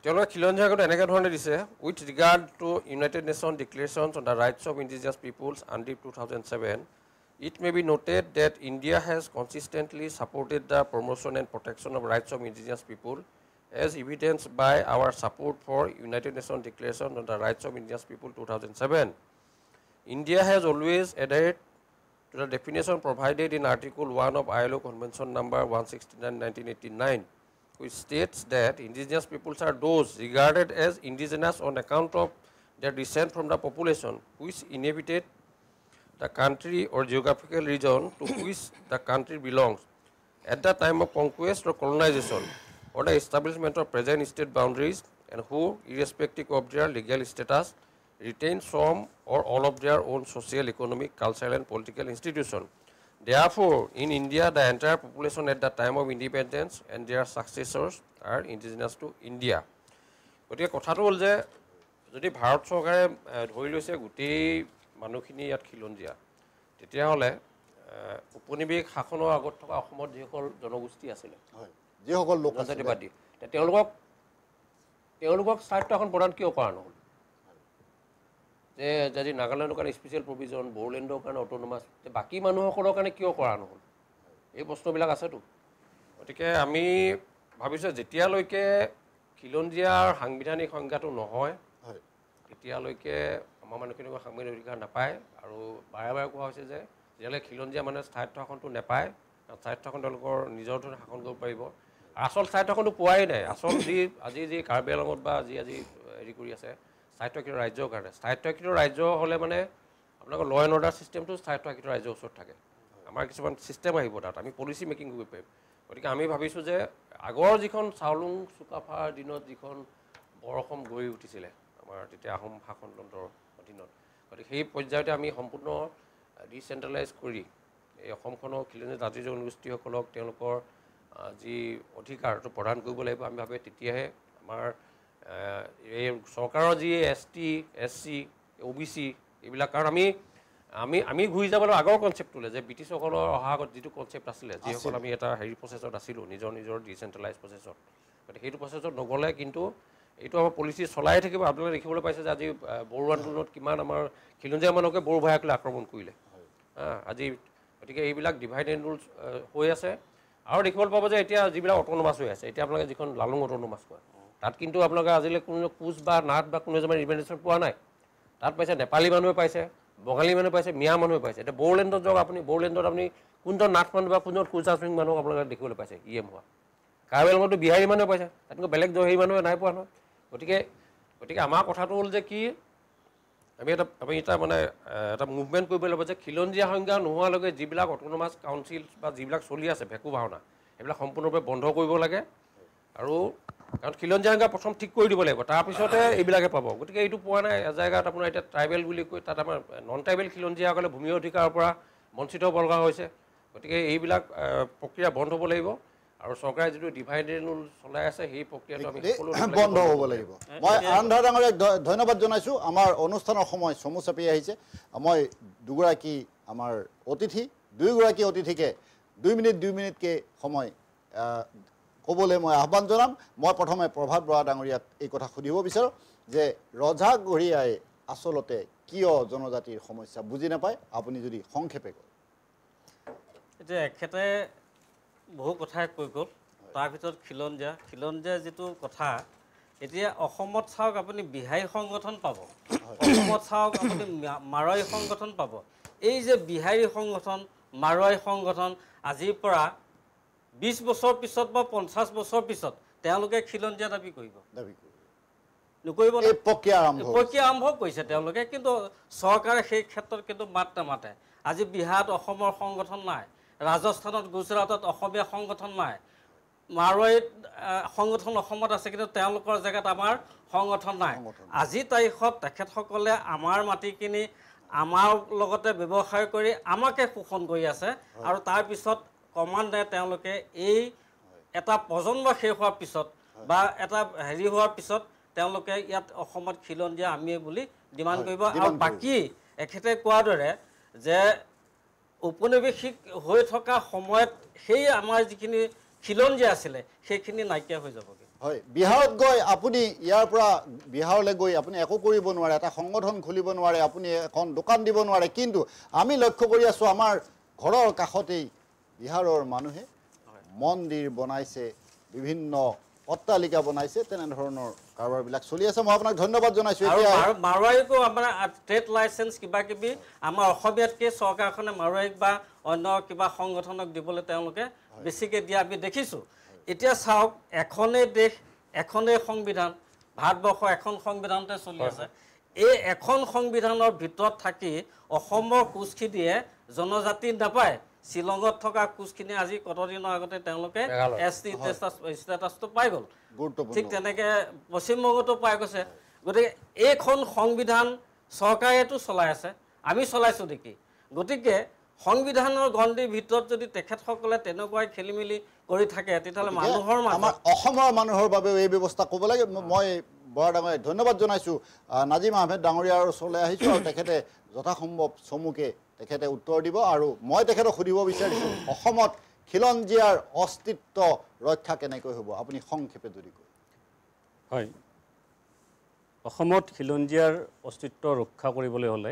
তেওঁলোকে খিলঞ্জীয়া আগত এনেকৈ ধৰণে দিছে with regard to United Nation declarations on the rights of indigenous peoples UNDRIP 2007, it may be noted that India has consistently supported the promotion and protection of rights of indigenous people as evidenced by our support for United Nations Declaration on the Rights of Indigenous People 2007. India has always adhered to the definition provided in Article 1 of ILO Convention number 169/1989, which states that indigenous peoples are those regarded as indigenous on account of their descent from the population which inhabited the country or geographical region to which the country belongs at the time of conquest or colonization or the establishment of present state boundaries, and who, irrespective of their legal status, retain some or all of their own social, economic, cultural and political institutions. Therefore, in India, the entire population at the time of independence and their successors are indigenous to India. গতিকে কথাটো হ'ল যে যদি ভাৰত চৰকাৰে ধৰি লৈছে গোটেই মানুহখিনি ইয়াত খিলঞ্জীয়া, তেতিয়াহ'লে উপনিবেশ শাসনৰ আগত থকা অসমত যিসকল জনগোষ্ঠী আছিলে, যিসকল লোক জনজাতিবাদী, তেওঁলোকক স্বায়ত্ব শাসন প্ৰদান কিয় কৰা নহ'ল? যে যদি নাগালেণ্ডৰ কাৰণে স্পেচিয়েল প্ৰভিজন, বড়োলেণ্ডৰ কাৰণে অট'নমাছ, বাকী মানুহসকলৰ কাৰণে কিয় কৰা নহ'ল? এই প্ৰশ্নবিলাক আছেতো। গতিকে আমি ভাবিছোঁ যেতিয়ালৈকে খিলঞ্জীয়াৰ সাংবিধানিক সংজ্ঞাটো নহয়, তেতিয়ালৈকে আমাৰ মানুহখিনিক সাংবিধানিক অধিকাৰ নাপায়। আৰু বাৰে বাৰে কোৱা হৈছে যে যেতিয়ালৈকে খিলঞ্জীয়া মানুহে স্থায়িত্ব শাসনটো নাপায়, স্থায়িত্ব শাসন তেওঁলোকৰ নিজৰ ধৰণে শাসন কৰিব পাৰিব। আচল স্থায়িত্ব শাসনটো পোৱাই নাই। আচল আজি কাৰ্বি আংলঙত বা আজি হেৰি কৰি আছে স্থায়িত্বশাসিত ৰাজ্যৰ কাৰণে, স্থায়িত্বশাসিত ৰাজ্য হ'লে মানে আপোনালোকৰ ল' এণ্ড অৰ্ডাৰ ছিষ্টেমটো স্থায়িত্বশাসিত ৰাজ্যৰ ওচৰত থাকে। আমাৰ কিছুমান ছিষ্টেম আহিব তাত, আমি পলিচি মেকিং কৰিব পাৰিম। গতিকে আমি ভাবিছোঁ যে আগৰ যিখন চাওলুং চুকাফাৰ দিনত যিখন বৰ অসম গঢ়ি উঠিছিলে আমাৰ তেতিয়া আহোম শাসনতন্ত্ৰৰ অধীনত, গতিকে সেই পৰ্যায়তে আমি সম্পূৰ্ণ ডিচেণ্ট্ৰেলাইজ কৰি এই অসমখনৰ খিলঞ্জীয়া জাতি জনগোষ্ঠীসকলক তেওঁলোকৰ যি অধিকাৰটো প্ৰদান কৰিব লাগিব। আমি ভাবোঁ তেতিয়াহে আমাৰ এই চৰকাৰৰ যি ST, SC, OBC এইবিলাক, কাৰণ আমি ঘূৰি যাব লাগিব আগৰ কনচেপ্টটোলৈ, যে ব্ৰিটিছসকলৰ অহা আগত যিটো কনচেপ্ট আছিলে, যিসকল আমি এটা হেৰি প্ৰচেছত আছিলোঁ, নিজৰ ডিচেণ্ট্ৰেলাইজ প্ৰচেছত, গতিকে সেইটো প্ৰচেছত নগ'লে কিন্তু এইটো আমাৰ পলিচি চলাই থাকিব। আপোনালোকে দেখিবলৈ পাইছে যে আজি বড়ো আন্দোলনত কিমান আমাৰ খিলঞ্জীয়া মানুহকে বড়ো ভাষাক লৈ আক্ৰমণ কৰিলে আজি। গতিকে এইবিলাক ডিভাইড এণ্ড ৰুল হৈ আছে। আৰু দেখিবলৈ পাব যে এতিয়া যিবিলাক অট'নমাছ হৈ আছে, এতিয়া আপোনালোকে যিখন লালুং অট'নমাছ কয়, তাত কিন্তু আপোনালোকে আজিলৈ কোনো কোচ বা নাট বা কোনো এজনৰ ৰিপ্ৰেজেণ্টেশ্যন পোৱা নাই। তাত পাইছে নেপালী মানুহে পাইছে, বঙালী মানুহে পাইছে, মিয়া মানুহে পাইছে। এতিয়া বড়োলেণ্ডত যাওক আপুনি, বড়োলেণ্ডত আপুনি কোনজন নাথ মানুহ বা কোনজন কোচাচিং মানুহক আপোনালোকে দেখিবলৈ পাইছে EM হোৱা। কাৰ্বি আংলঙতো বিহাৰী মানুহে পাইছে, তাতকৈ বেলেগ হেৰি মানুহে নাই পোৱা নহয়। গতিকে আমাৰ কথাটো হ'ল যে কি, আমি এটা মানে এটা মুভমেণ্ট কৰিব লাগিব যে খিলঞ্জীয়া সংজ্ঞা নোহোৱালৈকে যিবিলাক অট'নমাছ কাউন্সিল বা যিবিলাক চলি আছে ভেকু ভাওনা, সেইবিলাক সম্পূৰ্ণৰূপে বন্ধ কৰিব লাগে। আৰু কাৰণ খিলঞ্জীয়া সংজ্ঞা প্ৰথম ঠিক কৰি দিব লাগিব, তাৰপিছতে এইবিলাকে পাব। গতিকে এইটো পোৱা নাই এজেগাত আপোনাৰ এতিয়া ট্ৰাইবেল বুলি কৈ, তাত আমাৰ নন ট্ৰাইবেল খিলঞ্জীয়াসকলে ভূমি অধিকাৰৰ পৰা বঞ্চিত হ'ব লগা হৈছে। গতিকে এইবিলাক প্ৰক্ৰিয়া বন্ধ হ'ব লাগিব। আৰু চৰকাৰে যিটো ডিভাইড এণ্ড ৰুল চলাই আছে সেই প্ৰক্ৰিয়াটো আমি বন্ধ হ'ব লাগিব। মই আনন্দা ডাঙৰীয়াক ধন্যবাদ জনাইছোঁ। আমাৰ অনুষ্ঠানৰ সময় চমু চাপি আহিছে। মই দুগৰাকী আমাৰ অতিথি, দুয়োগৰাকী অতিথিকে 2 মিনিটকৈ সময় ক'বলৈ মই আহ্বান জনাম। মই প্ৰথমে প্ৰভাত বৰা ডাঙৰীয়াক এই কথা সুধিব বিচাৰোঁ যে ৰজাঘৰীয়াই আচলতে কিয় জনজাতিৰ সমস্যা বুজি নাপায়, আপুনি যদি সংক্ষেপে কয়। এতিয়া এখেতে বহু কথাই কৈ গ'ল, তাৰ ভিতৰত খিলঞ্জীয়া যিটো কথা, এতিয়া অসমত চাওক আপুনি বিহাৰী সংগঠন পাব, অসমত চাওক আপুনি মাৰোৱাৰী সংগঠন পাব। এই যে বিহাৰী সংগঠন, মাৰোৱাৰী সংগঠন আজিৰ পৰা 20 বছৰ পিছত বা 50 বছৰ পিছত তেওঁলোকে খিলঞ্জীয়া দাবী কৰিব, নকৰিব। প্ৰক্ৰিয়া আৰম্ভ কৰিছে তেওঁলোকে, কিন্তু চৰকাৰে সেই ক্ষেত্ৰত কিন্তু মাত নামাতে। আজি বিহাৰত অসমৰ সংগঠন নাই, ৰাজস্থানত গুজৰাটত অসমীয়া সংগঠন নাই, মাৰোৱাৰীত সংগঠন অসমত আছে, কিন্তু তেওঁলোকৰ জেগাত আমাৰ সংগঠন নাই। আজি তাৰিখত তেখেতসকলে আমাৰ মাটিখিনি আমাৰ লগতে ব্যৱসায় কৰি আমাকে শোষণ কৰি আছে। আৰু তাৰপিছত ক্ৰমান্বয়ে তেওঁলোকে এই এটা প্ৰজন্ম শেষ হোৱাৰ পিছত বা এটা হেৰি হোৱাৰ পিছত তেওঁলোকে ইয়াত অসমত খিলঞ্জীয়া আমিয়ে বুলি ডিমাণ্ড কৰিব। আৰু বাকী এখেতে কোৱাৰ দৰে যে ঔপনিৱেশিক হৈ থকা সময়ত সেই আমাৰ যিখিনি খিলঞ্জীয়া আছিলে সেইখিনি নাইকিয়া হৈ যাবগৈ। হয়, বিহাৰত গৈ আপুনি ইয়াৰ পৰা বিহাৰলৈ গৈ আপুনি একো কৰিব নোৱাৰে, এটা সংগঠন খুলিব নোৱাৰে, আপুনি এখন দোকান দিব নোৱাৰে। কিন্তু আমি লক্ষ্য কৰি আছোঁ আমাৰ ঘৰৰ কাষতেই বিহাৰৰ মানুহে মন্দিৰ বনাইছে, বিভিন্ন অট্টালিকা বনাইছে তেনেধৰণৰ কাৰবাৰবিলাক চলি আছে মই আপোনাক ধন্যবাদ জনাইছোঁ আৰু এতিয়া মাৰোৱাৰীকো আমাৰ ট্ৰেড লাইচেঞ্চ কিবা কিবি আমাৰ অসমীয়াতকৈ চৰকাৰখনে মাৰোৱাৰীক বা অন্য কিবা সংগঠনক দিবলৈ তেওঁলোকে বেছিকৈ দিয়া আমি দেখিছোঁ এতিয়া চাওক এখনেই দেশ এখনেই সংবিধান ভাৰতবৰ্ষ এখন সংবিধানতে চলি আছে এই এখন সংবিধানৰ ভিতৰত থাকি অসমৰ কোচখিনিয়ে জনজাতি নাপায় শ্বিলঙত থকা কোচখিনি আজি কতদিনৰ আগতে তেওঁলোকে এছটি ষ্টেটাছটো পাই গ'ল ঠিক তেনেকৈ পশ্চিমবংগতো পাই গৈছে গতিকে এইখন সংবিধান চৰকাৰেতো চলাই আছে আমি চলাইছোঁ নেকি গতিকে সংবিধানৰ গণ্ডিৰ ভিতৰত যদি তেখেতসকলে তেনেকুৱাই খেলি মেলি কৰি থাকে তেতিয়াহ'লে মানুহৰ আমাৰ অসমৰ মানুহৰ বাবেও এই ব্যৱস্থা ক'ব লাগে মই বৰ ডাঙৰ ধন্যবাদ জনাইছোঁ নাজিম আহমেদ ডাঙৰীয়াৰ ওচৰলৈ আহিছোঁ আৰু তেখেতে যথাসম্ভৱ চমুকে তেখেতে উত্তৰ দিব আৰু মই তেখেতক সুধিব বিচাৰিছোঁ অসমত খিলঞ্জীয়াৰ অস্তিত্ব ৰক্ষা কেনেকৈ হ'ব আপুনি সংক্ষেপে যদি কয় হয় অসমত খিলঞ্জীয়াৰ অস্তিত্ব ৰক্ষা কৰিবলৈ হ'লে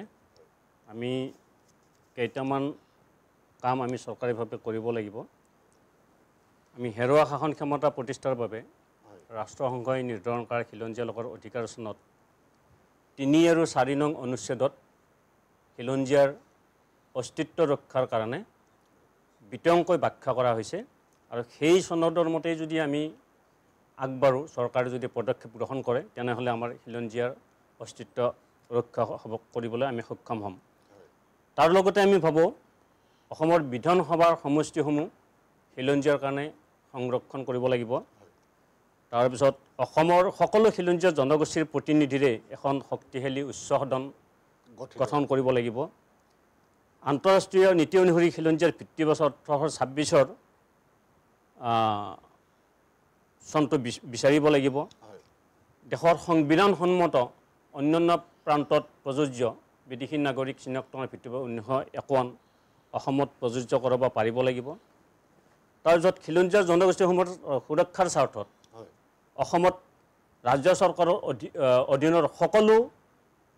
আমি কেইটামান কাম আমি চৰকাৰীভাৱে কৰিব লাগিব আমি হেৰুৱা শাসন ক্ষমতা প্ৰতিষ্ঠাৰ বাবে ৰাষ্ট্ৰসংঘই নিৰ্ধাৰণ কৰা খিলঞ্জীয়া লোকৰ অধিকাৰ চনত 3 আৰু 4 নং অনুচ্ছেদত খিলঞ্জীয়াৰ অস্তিত্ব ৰক্ষাৰ কাৰণে বিতংকৈ ব্যাখ্যা কৰা হৈছে আৰু সেই চনদৰ মতে যদি আমি আগবাঢ়ো চৰকাৰে যদি পদক্ষেপ গ্ৰহণ কৰে তেনেহ'লে আমাৰ খিলঞ্জীয়াৰ অস্তিত্ব ৰক্ষা কৰিবলৈ আমি সক্ষম হ'ম তাৰ লগতে আমি ভাবোঁ অসমৰ বিধানসভাৰ সমষ্টিসমূহ খিলঞ্জীয়াৰ কাৰণে সংৰক্ষণ কৰিব লাগিব তাৰপিছত অসমৰ সকলো খিলঞ্জীয়া জনগোষ্ঠীৰ প্ৰতিনিধিৰে এখন শক্তিশালী উচ্চ সদন গঠন কৰিব লাগিব আন্তঃৰাষ্ট্ৰীয় নীতি অনুসৰি খিলঞ্জীয়াৰ ভিত্তিবছৰ 1826 চনটো বিচাৰিব লাগিব দেশৰ সংবিধানসন্মত অন্যান্য প্ৰান্তত প্ৰযোজ্য বিদেশী নাগৰিক চিনাক্তনৰ ভিত্তিত 1951 অসমত প্ৰযোজ্য কৰাব পাৰিব লাগিব তাৰপিছত খিলঞ্জীয়া জনগোষ্ঠীসমূহৰ সুৰক্ষাৰ স্বাৰ্থত অসমত ৰাজ্য চৰকাৰৰ অধীনৰ সকলো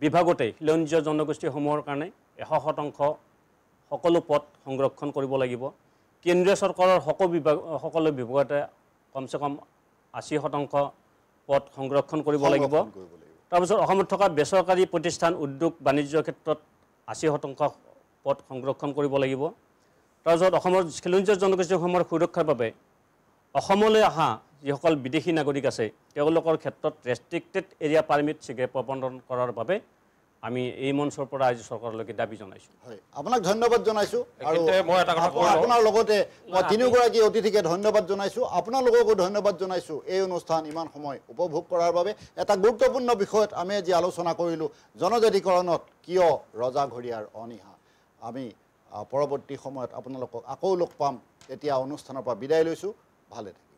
বিভাগতে খিলঞ্জীয়া জনগোষ্ঠীসমূহৰ কাৰণে 100% সকলো পদ সংৰক্ষণ কৰিব লাগিব কেন্দ্ৰীয় চৰকাৰৰ সকলো বিভাগতে কমসে কম 80% পদ সংৰক্ষণ কৰিব লাগিব তাৰপিছত অসমত থকা বেচৰকাৰী প্ৰতিষ্ঠান উদ্যোগ বাণিজ্যৰ ক্ষেত্ৰত 80% পদ সংৰক্ষণ কৰিব লাগিব তাৰপিছত অসমৰ খিলঞ্জীয়া জনগোষ্ঠীসমূহৰ সুৰক্ষাৰ বাবে অসমলৈ অহা যিসকল বিদেশী নাগৰিক আছে তেওঁলোকৰ ক্ষেত্ৰত ৰেষ্ট্ৰিক্টেড এৰিয়া পাৰ্মিট শীঘ্ৰে প্ৰৱৰ্তন কৰাৰ বাবে আমি এই মঞ্চৰ পৰা আজি চৰকাৰলৈকে দাবী জনাইছোঁ হয় আপোনাক ধন্যবাদ জনাইছোঁ আৰু মই এটা কথা কওঁ আপোনাৰ লগতে মই তিনিগৰাকী অতিথিকে ধন্যবাদ জনাইছোঁ আপোনালোককো ধন্যবাদ জনাইছোঁ এই অনুষ্ঠান ইমান সময় উপভোগ কৰাৰ বাবে এটা গুৰুত্বপূৰ্ণ বিষয়ত আমি আজি আলোচনা কৰিলোঁ জনজাতিকৰণত কিয় ৰজাঘৰীয়াৰ অনীহা আমি পৰৱৰ্তী সময়ত আপোনালোকক আকৌ লগ পাম এতিয়া অনুষ্ঠানৰ পৰা বিদায় লৈছোঁ ভালে থাকিব